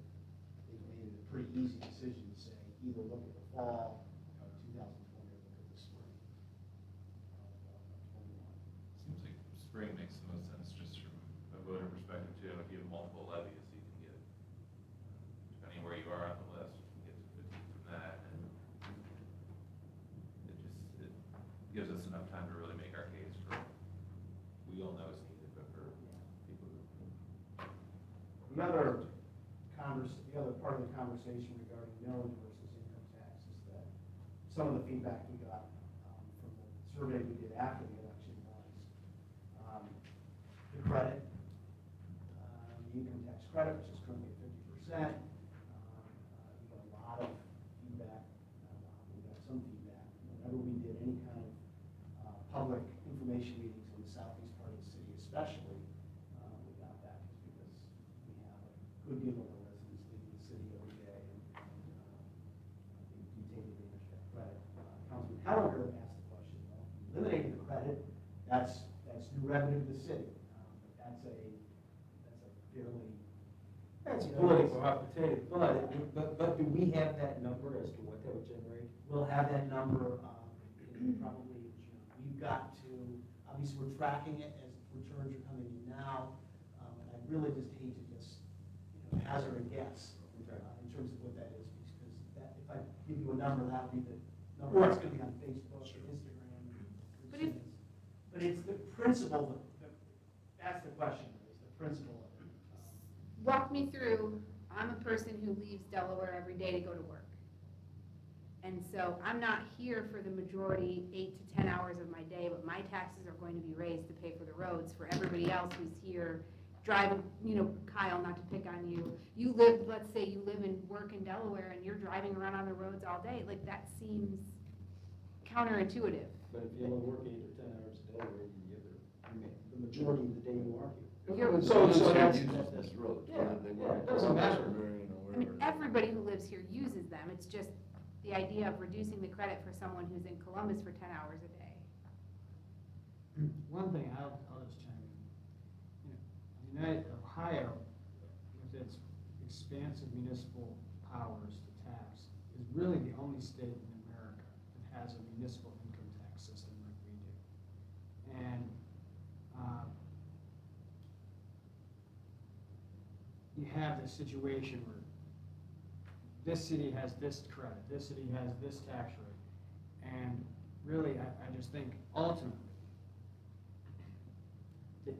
they made it a pretty easy decision to say, either look at the fall of 2020 or look at the spring of 21. Seems like spring makes the most sense just from a voter perspective too. If you have multiple levies, you can get, depending where you are on the list, you can get to 50 from that. And it gives us enough time to really make our case for, we all know it's needed, but for people who. The other part of the conversation regarding millage versus income tax is that some of the feedback we got from the survey we did after the election was the credit, the income tax credit, which is currently at 50%. We got a lot of feedback. We got some feedback. Whenever we did any kind of public information meetings in the southeast part of the city especially, we got that because we have a good deal of revenue to the city. But that's a fairly. That's political opportunity, but do we have that number as to what that would generate? We'll have that number probably in June. We've got to, obviously, we're tracking it as returns are coming in now. And I really just hate to just, hazard a guess in terms of what that is, because that, if I give you a number, that'll be the number that's going to be on Facebook, Instagram. But it's the principle, that's the question, is the principle of it. Walk me through, I'm a person who leaves Delaware every day to go to work. And so I'm not here for the majority 8 to 10 hours of my day, but my taxes are going to be raised to pay for the roads for everybody else who's here driving, Kyle, not to pick on you. You live, let's say you live and work in Delaware and you're driving around on the roads all day, like that seems counterintuitive. But if you only work 8 or 10 hours a day, where you get the majority of the day you are here. So that's. that's- This road. Yeah, whether they want it doesn't matter. I mean, everybody who lives here uses them, it's just the idea of reducing the credit for someone who's in Columbus for 10 hours a day. One thing I'll just chime in. Ohio, with its expansive municipal powers to tax, is really the only state in America that has a municipal income tax system like we do. And you have this situation where this city has this credit, this city has this tax rate. And really, I just think ultimately, the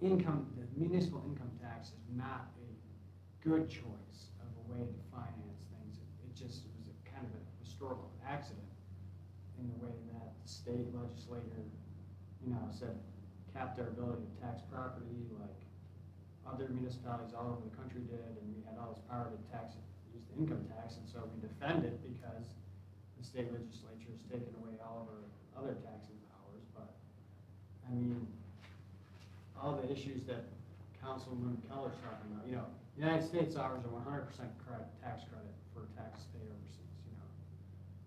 municipal income tax is not a good choice of a way to finance things. It just was a kind of a historical accident in the way that the state legislature, said capped their ability to tax property like other municipalities all over the country did, and we had all this power to use the income tax, and so we defend it because the state legislature has taken away all of our other taxing powers. But I mean, all the issues that Councilman Keller's talking about, the United States offers a 100% tax credit for taxes paid overseas,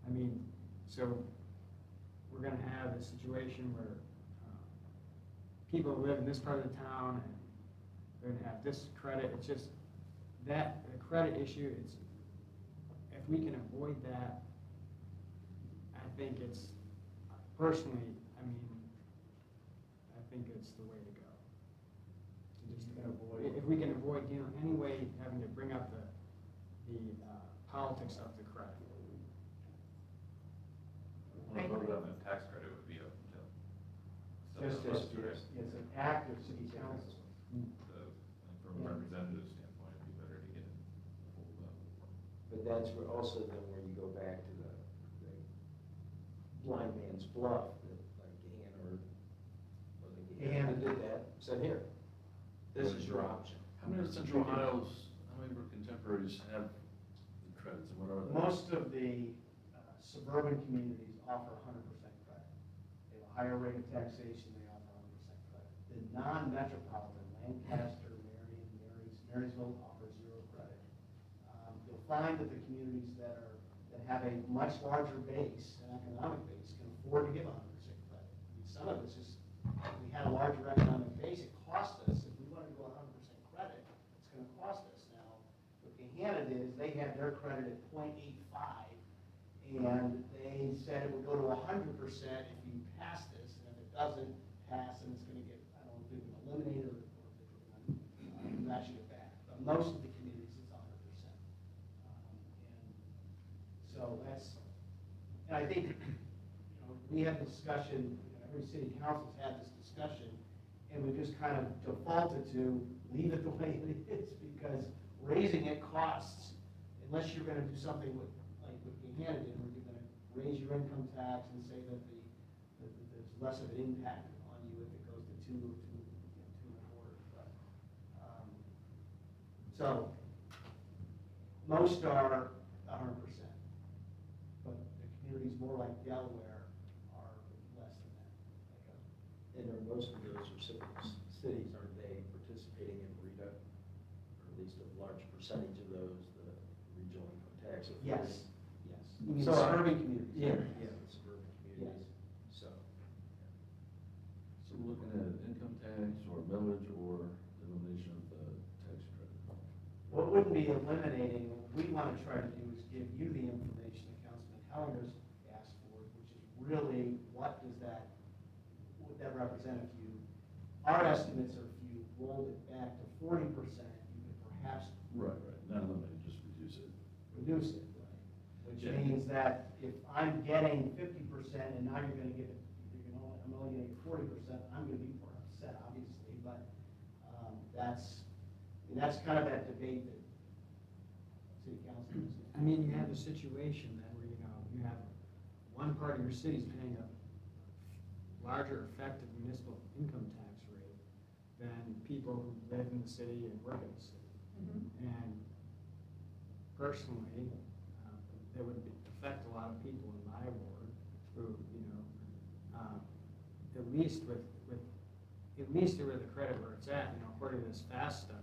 I mean, so we're going to have a situation where people live in this part of the town and they're going to have this credit. It's just that the credit issue, if we can avoid that, I think it's, personally, I think it's the way to go. If we can avoid, any way having to bring up the politics of the credit. When I voted on the tax credit would be up until. It's an act of city council. So, from a representative standpoint, it'd be better to get it pulled up. But that's also then where you go back to the blind man's bluff, that like Gahan did that, said, here, this is your option. How many of Central Ohio's, how many of our contemporaries have the credits, and what are they? Most of the suburban communities offer 100% credit. They have a higher rate of taxation, they offer 100% credit. The non-metropolitan, Lancaster, Marion, Marysville offer 0 credit. You'll find that the communities that have a much larger base, an economic base, can afford to give 100% credit. I mean, some of it's just, if we had a larger economic base, it cost us, if we wanted to go 100% credit, it's going to cost us. Now, what Gahanna did is they had their credit at 0.85, and they said it would go to 100% if you pass this, and if it doesn't pass, then it's going to get, I don't know if they're going to eliminate it or if they're going to ratchet it back. But most of the communities, it's 100%. And so that's, and I think, we had the discussion, every city council's had this discussion, and we just kind of defaulted to leave it the way it is, because raising it costs, unless you're going to do something with, like what Gahanna did, where you're going to raise your income tax and say that there's less of an impact on you if it goes to 2 or 2.25. But, so most are 100%, but the communities more like Delaware are less than that. And are most of those cities, aren't they participating in RETA? Or at least a large percentage of those, the regional income tax? Yes, yes. You mean So, suburban communities? Yeah, the suburban communities. So. So we're looking at an income tax tax or millage or elimination of the tax credit? What wouldn't be eliminating, what we want to try to do is give you the information that Councilman Hellinger's asked for, which is really what does that, would that represent if you, our estimates are if you rolled it back to 40%, you could perhaps Right, not eliminate, just reduce it. reduce it, right? Which Yeah. means that if I'm getting 50% and now you're gonna get, I'm only gonna get 40%, I'm gonna be more upset, obviously, but, that's kind of that debate that city council is. I mean, you have a situation then where, you have one part of your city's paying a larger effective municipal income tax rate than people who live in the city and work in the city. And personally, that would affect a lot of people in my ward who, at least with the credit where it's at, according to this FAST study,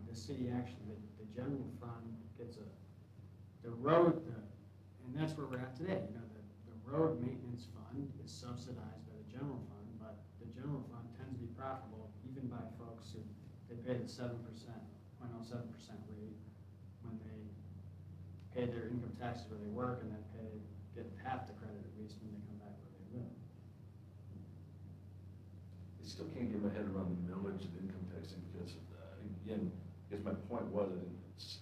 the city actually, the general fund gets the road, and that's where we're at today, the road maintenance fund is subsidized by the general fund, but the general fund tends to be profitable even by folks who, they pay the 7%, 0.07% rate when they pay their income taxes where they work and then get half the credit at least when they come back where they live. I still can't get my head around the millage and income taxing because, again, I guess my point was, I think it's,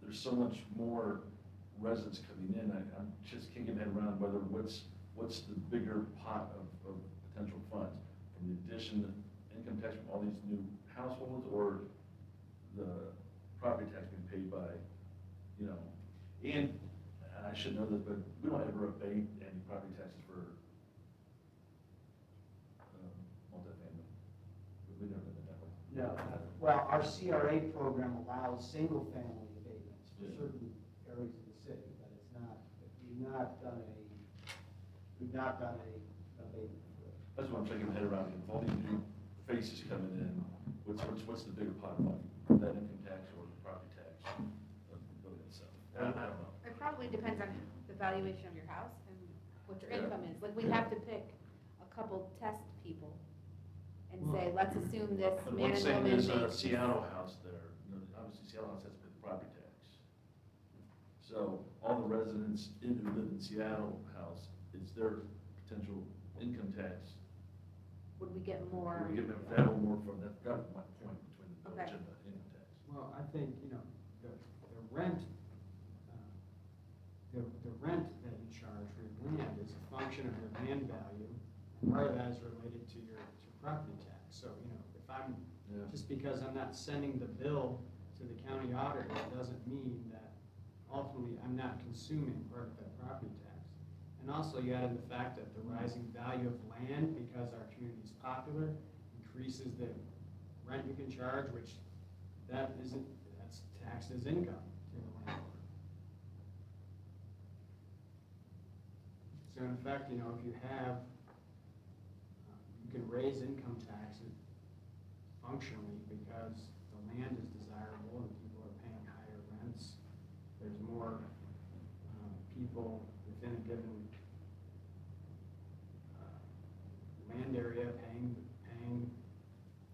there's so much more residents coming in, I just can't get my head around whether what's the bigger pot of potential funds from the addition of income tax from all these new households or the property tax being paid by, and I should know this, but we don't ever abate any property taxes for multifamily. We never did that way. No, well, our CRA program allows single-family abatements for certain areas of the city, but it's not, we've not done an abatement for it. That's what I'm trying to get my head around, with all these new faces coming in, what's the bigger pot of money, that income tax or the property tax of the building itself? I don't know. It probably depends on the valuation of your house and what your Yeah. income is. Like, we'd have to pick a couple test people and say, let's assume this But man let's and say woman there's a makes. Seattle house there, obviously Seattle house has to pay the property tax. So all the residents who live in Seattle house, is their potential income tax. Would we get more? We get that or more from, that was my point between the village Okay. and the income tax. Well, I think, the rent, the rent that you charge for your land is a function of your land value, and part of that is related to your property tax. So, if I'm, Yeah. just because I'm not sending the bill to the county auditor, it doesn't mean that ultimately I'm not consuming part of that property tax. And also you added the fact that the rising value of land, because our community is popular, increases the rent you can charge, which that's taxed as income to the landlord. So in effect, if you have, you can raise income taxes functionally because the land is desirable and people are paying higher rents. There's more people within a given land area paying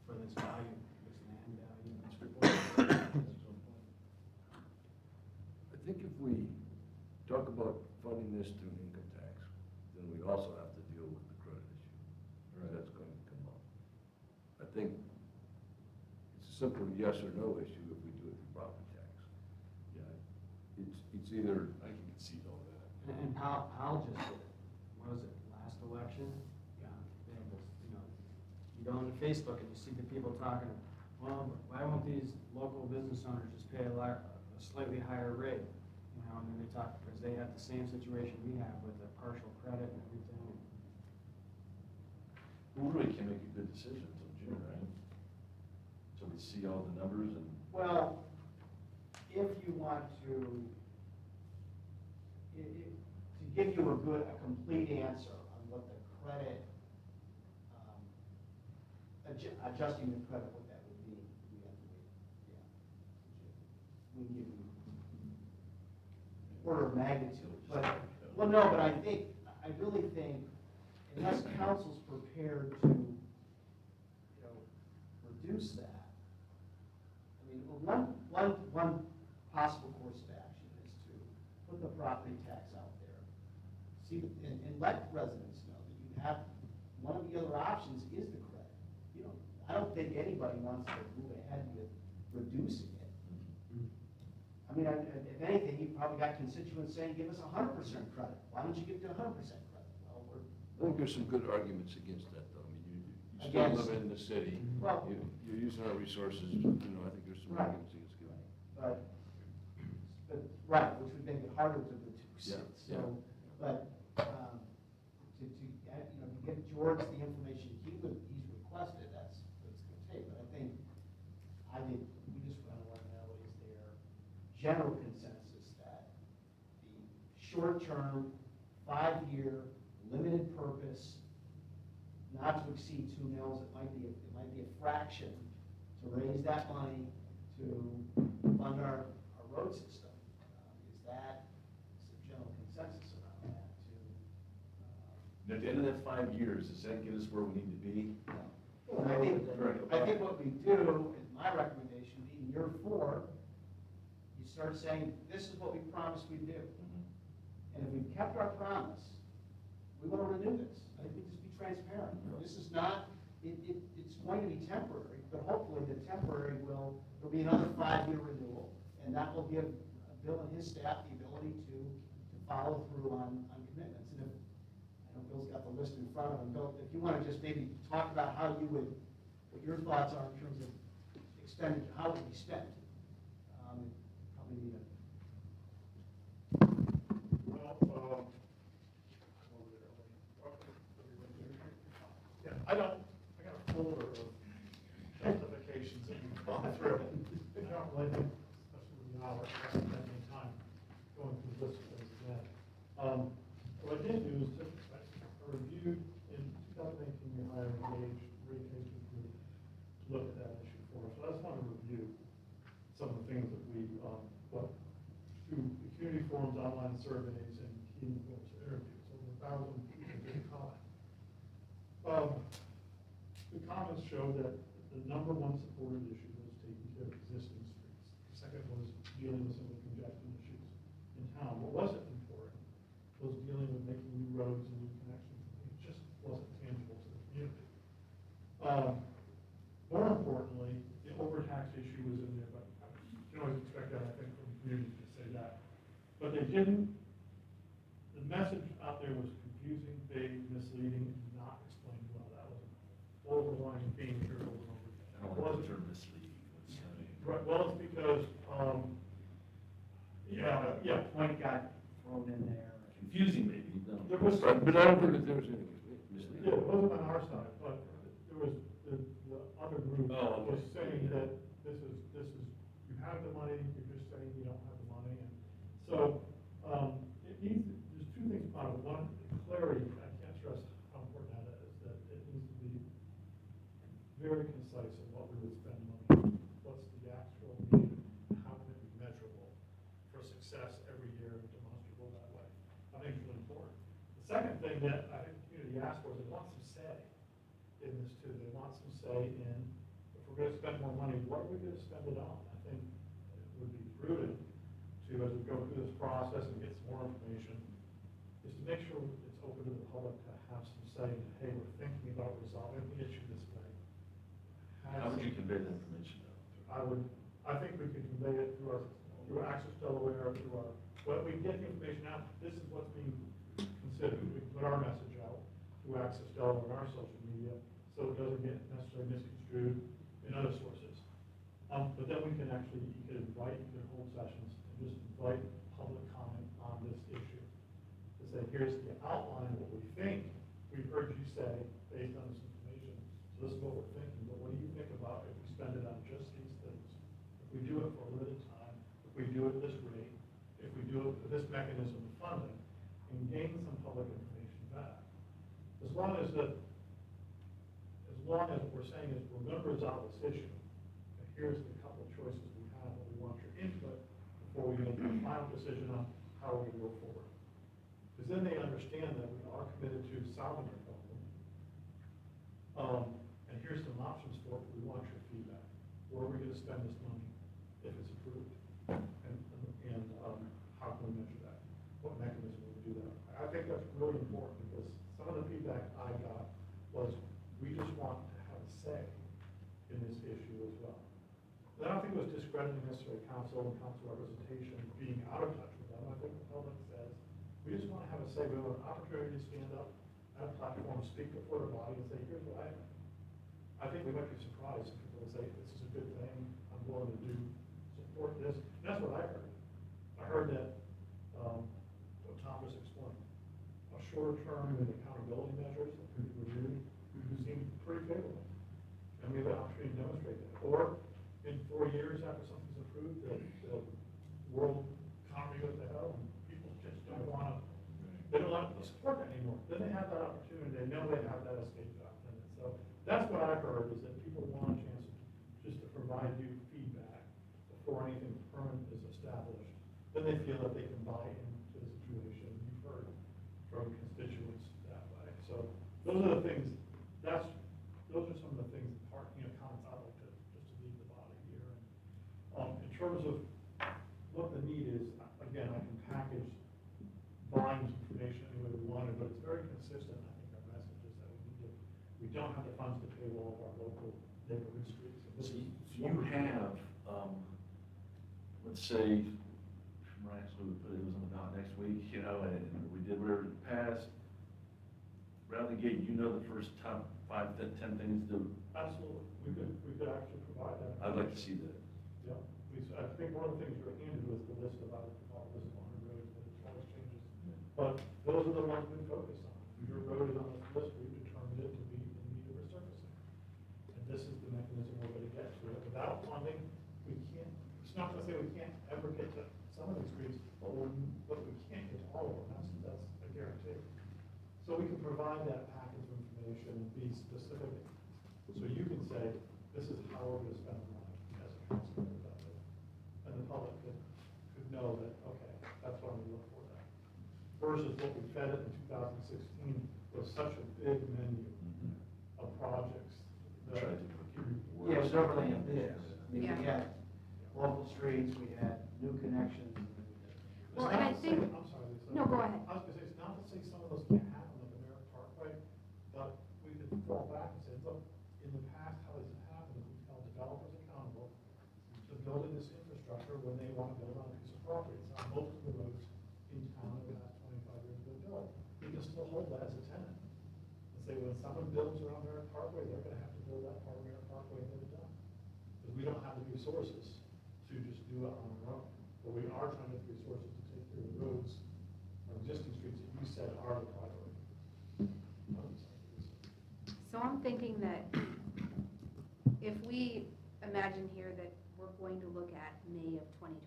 for this value, this land value. That's a good point. I think if we talk about funding this through an income tax, then we also have to deal with the credit issue. Right. That's going to come up. I think it's a simple yes or no issue if we do it through property tax. Yeah, it's either, I can concede all that. And Powell just did it. What was it, last election? Yeah. They had this, you go on Facebook and you see the people talking, well, why won't these local business owners just pay a slightly higher rate? And then they talk, because they have the same situation we have with the partial credit and everything. We really can't make a good decision until June, right? So we see all the numbers and. Well, if you want to give you a complete answer on what the credit, adjusting the credit, what that would be, we have to wait, yeah. We can give you order of magnitude, but, well, no, but I really think, unless council's prepared to reduce that, I mean, one possible course of action is to put the property tax out there. See, and let residents know that you have, one of the other options is the credit. You know, I don't think anybody wants to move ahead with reducing it. I mean, if anything, you've probably got constituents saying, give us 100% credit. Why don't you give it 100% credit? Well, I think there's some good arguments against that, though. I mean, you still Against- live in the city. Well- You're using our resources, you know, I think there's some Right. arguments against giving. But, right, which would make it harder to reduce Yeah, it. So, but, to give George the information he's requested, that's what it's gonna take. But I think we just want to know, is there general consensus that the short-term, 5-year, limited purpose, not to exceed 2 mils, it might be a fraction to raise that money to fund our road system. Is that some general consensus around that to? And at the end of that 5 years, does that get us where we need to be? I think what we do, is my recommendation, in year 4, you start saying, this is what we promised we'd do. And if we've kept our promise, we want to renew this. I think we just be transparent. This is not, it's going to be temporary, but hopefully the temporary there'll be another 5-year renewal, and that will give Bill and his staff the ability to follow through on commitments. And if, I know Bill's got the list in front of him, Bill, if you want to just maybe talk about how you would, what your thoughts are in terms of expenditure, how it would be spent. Probably need a. I got a folder of justifications that we've gone through. I don't really think, especially with the hour, I haven't spent any time going through this things again. What I did do is I reviewed, in 2018, we hired an engaged rate-taking group to look at that issue for us. So I just want to review some of the things that we, through the community forums, online surveys, and key influencer interviews, over 1,000 people did comment. The comments show that the number one supported issue was taking care of existing streets. The second was dealing with some of the congestion issues in town. What wasn't important was dealing with making new roads and new connections. It just wasn't tangible to the community. More importantly, the overtax issue was in there, but you can always expect that, I think, from the community to say that. But they didn't, the message out there was confusing, vague, misleading, and not explained well. That was an overlying theme here over and over again. I don't want to term misleading. Right, well, it's because, Point got thrown in there. Confusing maybe, no. there was. But I don't think that there was anything misleading. Yeah, it wasn't on our side, but there was, the other group Oh, okay. was saying that this is, you have the money, you're just saying you don't have the money, and so, it needs, there's 2 things about it. One, clarity, I can't stress how important that is, that it needs to be very concise in what we would spend money on. What's the actual need, how can it be measurable for success every year and demonstrable that way? I think it's really important. The second thing that I think the community asked for is they want some say in this too. They want some say in, if we're gonna spend more money, what are we gonna spend it on? I think it would be prudent to, as we go through this process and get some more information, is to make sure it's open to the public to have some say in, hey, we're thinking about resolving the issue this way. How would you convey that information though? I think we could convey it through Access Delaware, through our, we get the information out, this is what's being considered. We can put our message out through Access Delaware and our social media, so it doesn't get necessarily misconstrued in other sources. But then we can actually, you can hold sessions and just invite public comment on this issue. To say, here's the outline of what we think, we've heard you say, based on this information, so this is what we're thinking, but what do you think about if we spend it on just these things? If we do it for a limited time, if we do it this rate, if we do it with this mechanism of funding, and gain some public information back. As long as what we're saying is, we're going to resolve this issue, and here's the couple of choices we have, and we want your input before we make the final decision on how we go forward. Because then they understand that we are committed to solving the problem. And here's some options for it, we want your feedback. where are we gonna spend this money if it's approved? And how can we measure that? What mechanism will we do that? I think that's really important, because some of the feedback I got was, we just want to have a say in this issue as well. And I don't think it was discrediting necessarily council and council representation being out of touch with them. I think the public says, we just want to have a say, we want an opportunity to stand up at a platform, speak before the body and say, here's what I think. I think we might be surprised if people will say, this is a good thing, I'm willing to support this. And that's what I heard. I heard that, what Tom was explaining, a shorter term and accountability measures that could be reviewed, seem pretty favorable. And we have an opportunity to demonstrate that. Or in 4 years after something's approved, the world economy goes to hell and people just don't want to, they don't want to support that anymore. Then they have that opportunity, they know they have that escape valve. And so that's what I heard, is that people want a chance just to provide you feedback before anything permanent is established. Then they feel that they can buy into the situation. You've heard from constituents that way. So those are the things, those are some of the things, comments I'd like to, just to leave the body here. In terms of what the need is, again, I can package volumes of information any way we wanted, but it's very consistent. I think our message is that we don't have the funds to pay all of our local neighborhood streets. And this So is you have, let's say, miraculously, we put it was on the ballot next week, and we did whatever passed. Right out the gate, the first top 5 to 10 things to. Absolutely, we could actually provide that. I'd like to see that. Yeah, I think one of the things you're handed was the list of all this 100 roads, but it's always changes. But those are the ones we focus on. Your road is on this list, we've determined it to be in need of resurfacing. And this is the mechanism we're going to get to it. Without funding, we can't, it's not to say we can't ever get to some of these streets, but we can't get to all of them, that's a guarantee. So we can provide that package of information and be specific, so you can say, this is how we're going to spend the money as a council. And the public could know that, okay, that's why we look for that. Versus what we fed it in 2016 was such a big menu of projects. Yeah, it was overly ambitious. I mean, we had local streets, we had new connections. Well, and I think, I'm sorry, Lisa. no, go ahead. I was going to say, it's not to say some of those can't happen, like the Merritt Parkway, but we could fall back and say, look, in the past, how has it happened? We've held developers accountable to building this infrastructure when they want to build on a piece of property. It's not most of the roads in town in the last 25 years have been built. We can still hold that as a tenant. And say, when someone builds around Merritt Parkway, they're going to have to build that part of Merritt Parkway and get it done. Because we don't have the resources to just do it on our own. But we are trying to have the resources to take care of the roads, or existing streets that you said are the priority. So I'm thinking that if we imagine here that we're going to look at May of 2021,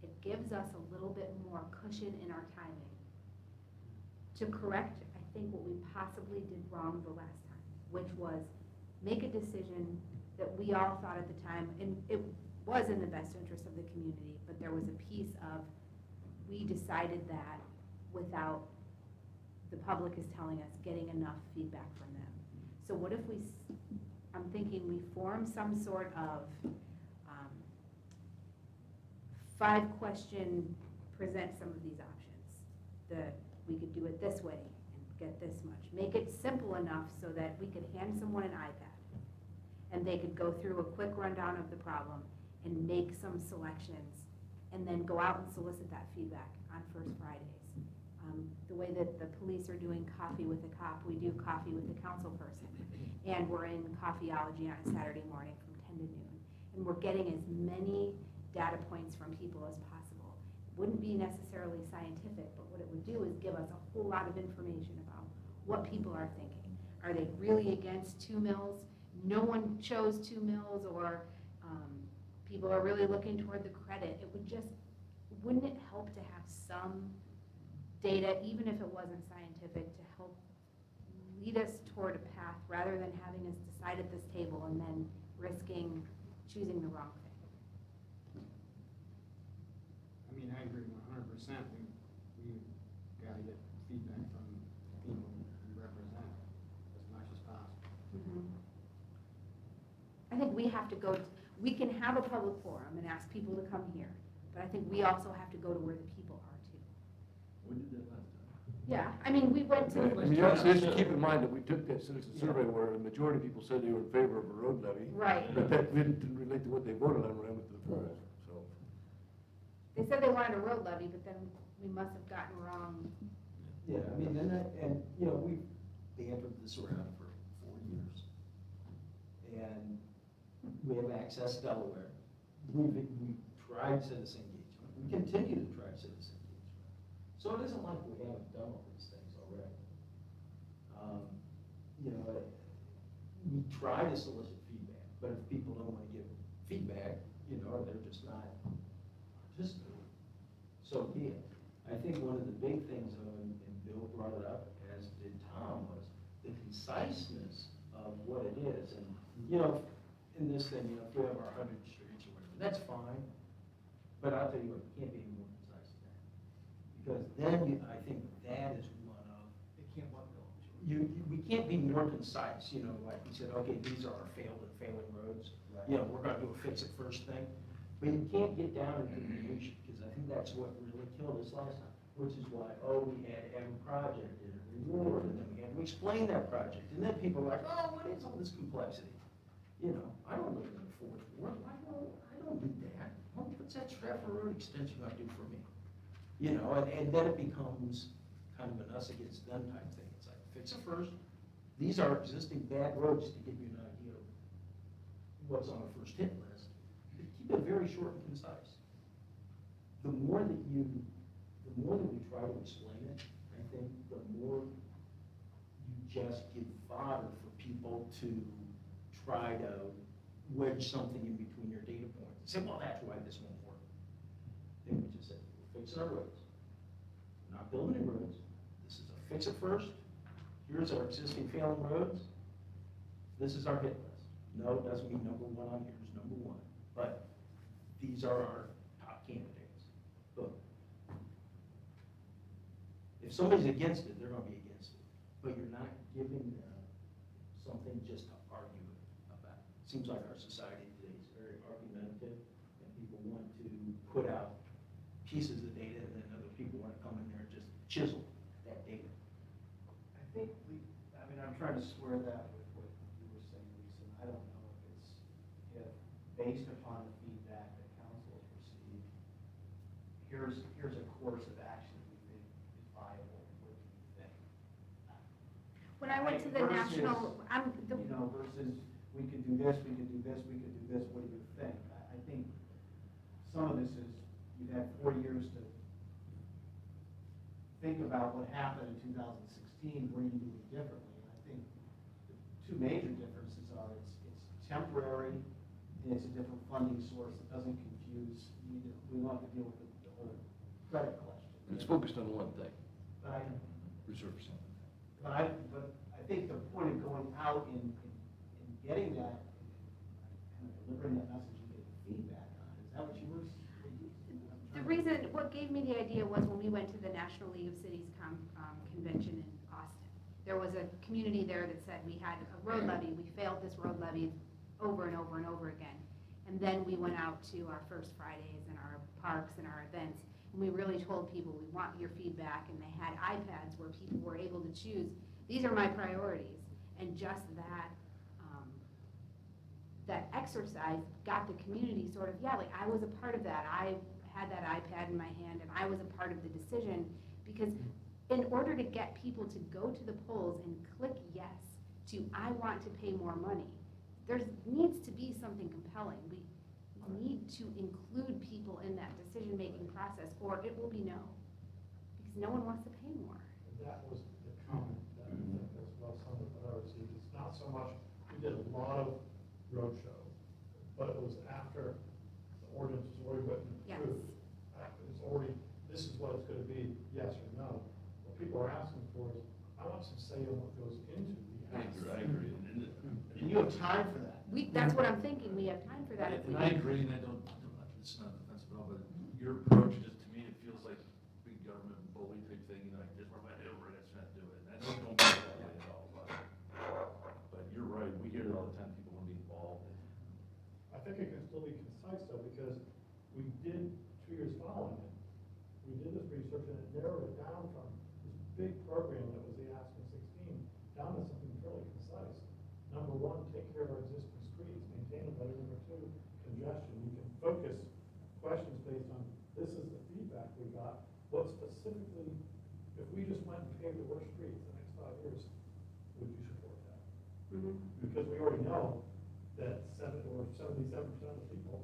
it gives us a little bit more cushion in our timing to correct, I think, what we possibly did wrong the last time, which was make a decision that we all thought at the time, and it was in the best interest of the community, but there was a piece of, we decided that without the public is telling us, getting enough feedback from them. So what if I'm thinking we form some sort of 5-question, present some of these options. We could do it this way and get this much. Make it simple enough so that we could hand someone an iPad and they could go through a quick rundown of the problem and make some selections and then go out and solicit that feedback on First Fridays. The way that the police are doing coffee with a cop, we do coffee with a council person. And we're in coffeeology on a Saturday morning from 10 to noon. And we're getting as many data points from people as possible. It wouldn't be necessarily scientific, but what it would do is give us a whole lot of information about what people are thinking. Are they really against 2 mills? No one chose 2 mills, or people are really looking toward the credit. It would just, wouldn't it help to have some data, even if it wasn't scientific, to help lead us toward a path rather than having us decide at this table and then risking choosing the wrong thing? I mean, I agree 100%. We got to get feedback from people we represent as much as possible. I think think we have to go, we can have a public forum and ask people to come here, but I think we also have to go to where the people are too. We did that last time. Yeah, I mean, we went to. And you also have to keep in mind that we took that citizen survey where a majority of people said they were in favor of a road levy. Right. But that didn't relate to what they voted on when I went to the polls, so. They said they wanted a road levy, but then we must have gotten wrong. Yeah, I mean, and, you know, we've bantered this around for 4 years. And we have Access Delaware. We've tried citizen engagement. We continue to try citizen engagement. So it isn't like we haven't done all these things already. You know, we try to solicit feedback, but if people don't want to give feedback, you know, they're just not participating. So, yeah, I think one of the big things, and Bill brought it up, as did Tom, was the conciseness of what it is. And, you know, in this thing, you know, if we have our 100 streets or whatever, that's fine. But I'll tell you what, it can't be any more concise than that. Because then I think that is one of, It can't what, Bill? we can't be more concise, you know, like we said, okay, these are our failed and failing roads. You know, we're gonna do a fix-it-first thing. But you can't get down into the minutia, because I think that's what really killed us last time, which is why, we had every project and a reward, and then we had to explain that project. And then people were like, oh, what is all this complexity? You know, I don't live in the fourth ward, I don't do that. What's that Stratford Road extension gonna do for me? You know, and then it becomes kind of an us against them type thing. It's like, fix it first. These are existing bad roads to give you an idea of what's on the first hit list. Keep it very short and concise. The more that we try to explain it, I think the more you just give fodder for people to try to wedge something in between your data points and say, well, that's why this won't work. Then we just say, we're fixing our roads. We're not building any roads. This is a fix it first. Here's our existing failing roads. This is our hit list. No, it doesn't mean number one on here is number one, but these are our top candidates. Boom. If somebody's against it, they're gonna be against it, but you're not giving them something just to argue about. Seems like our society today is very argumentative, and people want to put out pieces of data, and then other people want to come in there and just chisel that data. I think I'm trying to square that with what you were saying, Lisa, and I don't know if based upon the feedback that council has received, here's a course of action that we think is viable. What do you think? When I went to the Versus, national, You know, versus, we could do this, we could do this, we could do this, what do you think? I think some of this is, you've had 4 years to think about what happened in 2016, where you do it differently. And I think the two major differences are it's temporary and it's a different funding source. It doesn't confuse, we don't have to deal with the whole credit question. It's focused on one thing, But I, resurfacing. but I think the point of going out and getting that, kind of delivering that message and getting feedback on, is that what you were? the reason, what gave me the idea was when we went to the National League of Cities convention in Austin. There was a community there that said we had a road levy, we failed this road levy over and over and over again. And then we went out to our First Fridays and our parks and our events, and we really told people, we want your feedback, and they had iPads where people were able to choose, these are my priorities. And just that, that exercise got the community sort of, yeah, like I was a part of that. I had that iPad in my hand and I was a part of the decision, because in order to get people to go to the polls and click yes to I want to pay more money, there needs to be something compelling. We need to include people in that decision-making process, or it will be no, because no one wants to pay more. That was the comment that as well, some of what I received. It's not so much, we did a lot of roadshow, but it was after the ordinance was already written and Yes. approved. It's already, this is what it's gonna be, yes or no. What people are asking for is, I want some say on what goes into the I act. agree. And you have time for that. That's what I'm thinking, we have time for that. if we And I need- agree, and it's not offensive at all, but your approach just, to me, it feels like big government bully type thing, you know, like, this, we're gonna do it, we're gonna try to do it. And I don't feel that way at all, but you're right, we hear it all the time, people want to be involved. pave the worst streets the next 5 years, would you support that? Mhm. Because we already know that 77% of the people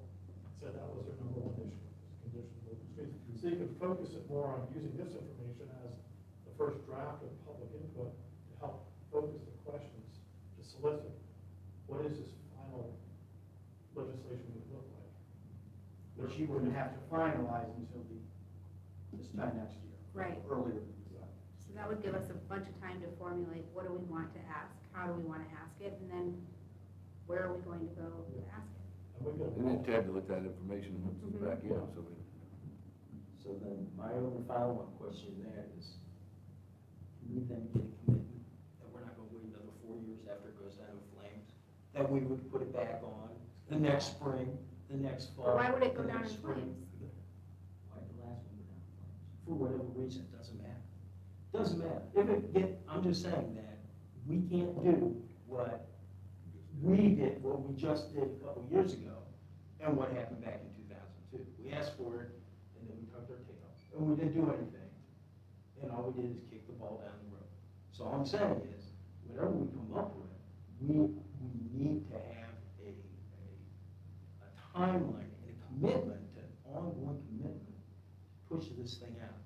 said that was their number one issue, was condition of open streets. So you can focus it more on using this information as the first draft of public input to help focus the questions, to solicit, what is this final legislation would look like? Which you wouldn't have to finalize until this time next year. Right. Earlier than that. So that would give us a bunch of time to formulate, what do we want to ask, how do we want to ask it, and then where are we going to go to ask it? And then tabulate that information and put it back in, so we. So then, my only follow-up question there is, can we then get a commitment that we're not gonna wait another 4 years after it goes down in flames? That we would put it back on the next spring, the next fall? Why would it go the down next in spring? flames? Why did the last one go down in flames? For whatever reason, it doesn't matter. Doesn't matter. I'm just saying that we can't do what we did, what we just did a couple years ago, and what happened back in 2002. We asked for it, and then we tucked our tail, and we didn't do anything, and all we did is kick the ball down the road. So all I'm saying is, whatever we come up with, we need to have a timeline and a commitment, an ongoing commitment, to push this thing out.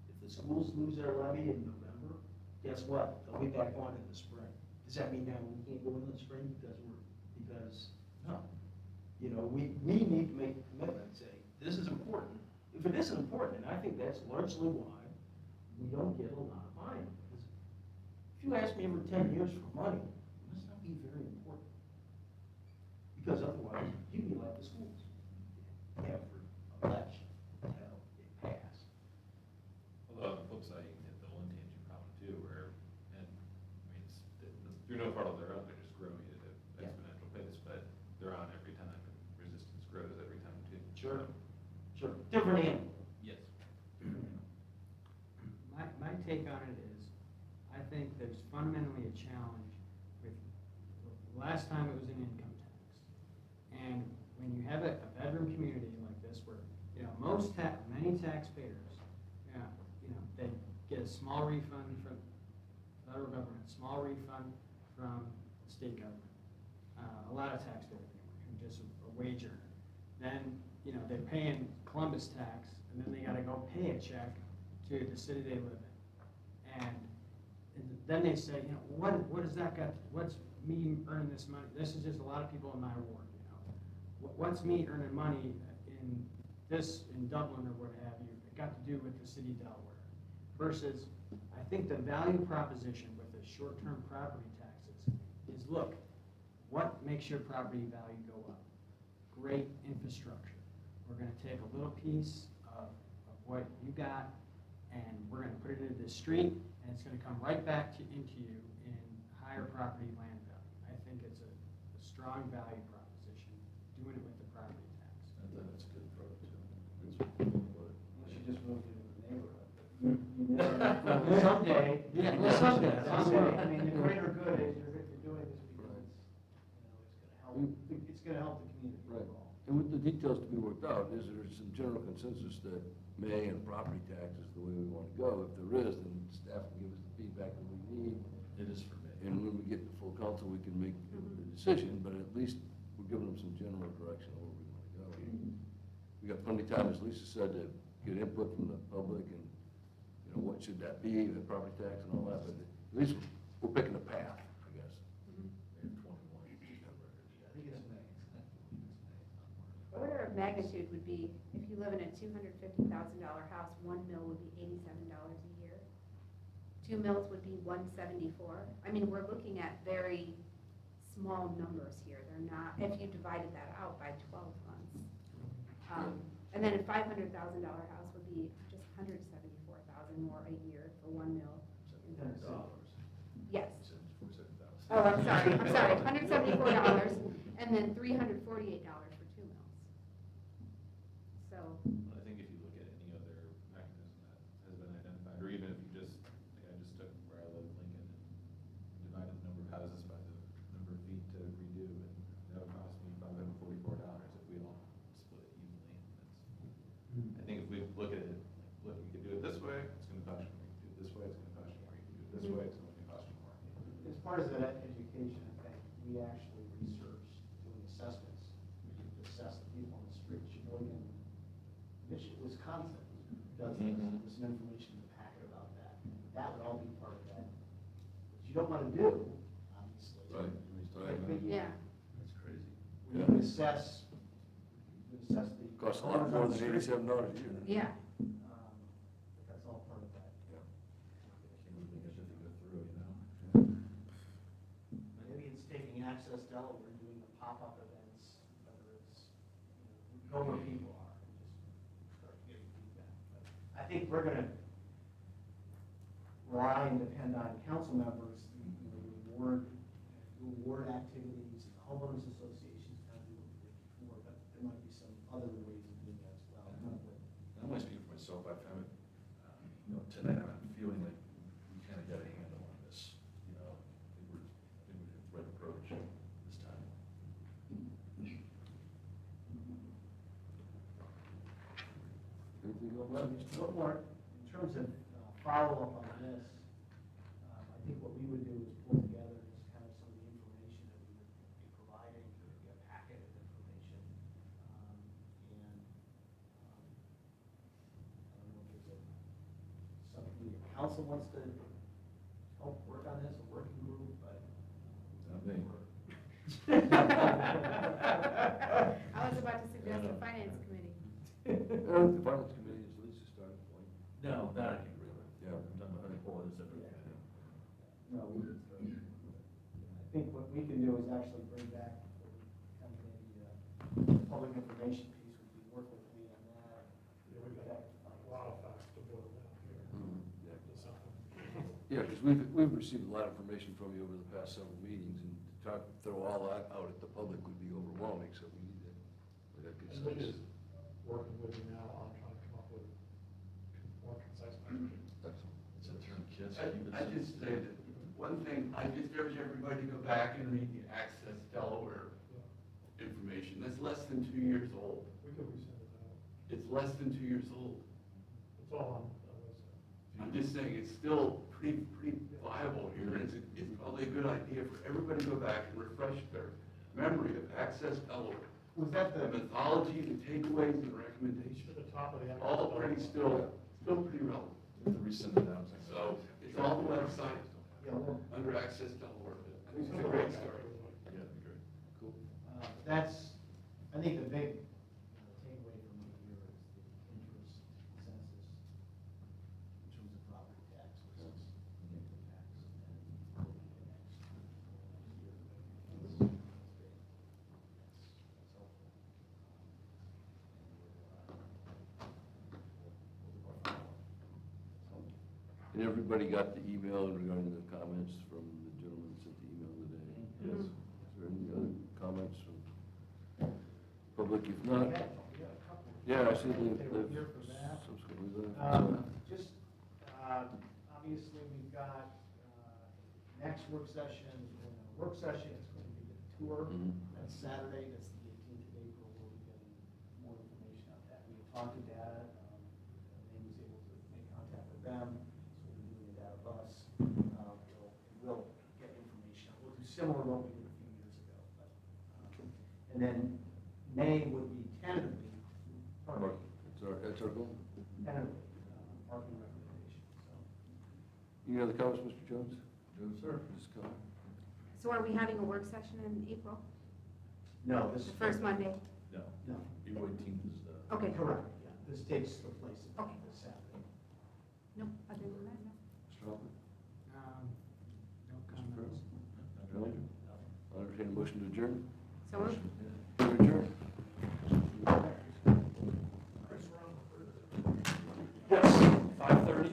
If the schools lose their levy in November, guess what? They'll be back on in the spring. Does that mean now we can't go in the spring because no. You know, we need to make a commitment and say, this is important. If it isn't important, and I think that's largely why we don't get a lot of buy-in. Because if you ask me every 10 years for money, it must not be very important. Because otherwise, you'd be like the schools. Every election until it passed. Although on the flip side, you can hit the one tangent problem too, where, and, I mean, through no fault of their own, they're just growing at an exponential pace, but they're on every time, resistance grows every time too. Sure. Different animal. Yes. My take on it is, I think there's fundamentally a challenge with, last time it was an income tax. And when you have a bedroom community like this where, you know, many taxpayers, they get a small refund from the federal government, small refund from the state government. A lot of taxpayers, just a wage earner. Then, they're paying Columbus tax, and then they gotta go pay a check to the city they live in. And then they say, what does that got, what's me earning this money? This is just a lot of people in my ward, What's me earning money in Dublin or what have you? It got to do with the city of Delaware. Versus, I think the value proposition with the short-term property taxes is, look, what makes your property value go up? Great infrastructure. We're gonna take a little piece of what you got, and we're gonna put it into the street, and it's gonna come right back into you in higher property land value. I think it's a strong value proposition, doing it with the property tax. That's a good approach too. You should just move to the neighborhood. Someday. Someday. I mean, the greater good is you're doing this because it's gonna help the community Right. overall. And with the details to be worked out, is there some general consensus that May and property tax is the way we want to go? If there is, then staff can give us the feedback that we need. It is for me. And when we get to full council, we can make the decision, but at least we're giving them some general direction of where we want to go. We got plenty of time, as Lisa said, to get input from the public and, what should that be, the property tax and all that, but at least we're picking a path, I guess. We have 21. I think it's May. Order of magnitude would be, if you live in a $250,000 house, 1 mil would be $87 a year. 2 mils would be $174. I mean, we're looking at very small numbers here. They're not, if you divided that out by 12 months. And then a $500,000 house would be just $174,000 more a year for 1 mil. Yes. Oh, I'm sorry, $174, and then $348 for 2 mils. So, I think if you look at any other mechanism that has been identified, or even if you just, like I just took where I live, Lincoln, and divided the number of houses by the number of feet to redo, and that would cost me $544 if we all split it evenly. I think if we look at it, look, we could do it this way, it's gonna cost you, we could do it this way, it's gonna cost this way, it's going to cost you more. As part of that education, I think, we actually researched doing assessments to assess the people on the street. Sheboygan, Michigan, Wisconsin does this. There's some information in the packet about that. That would all be part of that, which you don't want to do, obviously. Right. But you- Yeah. That's crazy. When you assess the. Costs a lot more than $87 a year. Yeah. But that's all part of that. I can't believe we get to go through, you know? Maybe it's taking Access Delaware, doing the pop-up events, whether it's, go where people are, and just start getting feedback. But I think we're gonna rely and depend on council members, reward activities, and homeowners associations kind of do what we did before, but there might be some other ways of doing that as well. I might speak for myself, I found it, tonight, I'm feeling like we kind of got a handle on this, I think we have the right approach this time. Anything on Well, that? just one more, in terms of follow-up on this, I think what we would do is pull together just kind of some of the information that we would be providing, a packet of information. I don't know if there's something the council wants to help work on this, a working group, but. Not me. I was about to suggest the finance committee. The finance committee is at least a starting point. No, that I think really. Yeah. I'm talking about a whole other separate. No, I think what we can do is actually bring back kind of the public information piece, we can work with Lee on that. Yeah, we've got a lot of facts to boil down here. Yeah. Just something. Yeah, because we've received a lot of information from you over the past several meetings, and to throw all that out at the public would be overwhelming, so we need to, we got good And Lee sense. is working with you now on trying to come up with more concise messaging. Excellent. It's a term kiss. I just say that, one thing, I just urge everybody to go back and read the Access Delaware information. That's less than 2 years old. We could resend it out. It's less than 2 years old. It's all on the website. I'm just saying, it's still pretty viable here, and it's probably a good idea for everybody to go back and refresh their memory of Access Delaware. Was that The the, mythology, the takeaways, and the recommendations, At the top of the. all pretty still pretty relevant. To resend it out. So, it's on the website, yeah, well, under Access Delaware. I think it's a great start. Yeah, that'd be great. Cool. that's, I think the big takeaway from me here is the interest census in terms of property tax versus income tax and what we can actually do next year. That's great. That's helpful. And everybody got the email regarding the comments from the gentleman who sent the email today? Yes. Is there any other comments from public? If not, yeah, I see They were they've here for that. subsequently left. Just, obviously, we've got, next work session, it's going to be a tour. Mhm. That's Saturday, that's the 18th of April, we'll be getting more information on that. We had talked to Data, Nate was able to make contact with them, so we're doing a Data bus. We'll get information, we'll do similar to what we did a few years ago, but, and then May would be tentatively, Mark, that's our goal. tentatively, parking recommendation, so. Any other comments, Mr. Jones? No, sir. Ms. Keller? So are we having a work session in April? No, this The first Monday? No. No. April 18th is the. Okay. Correct, yeah, this takes the place of. Okay.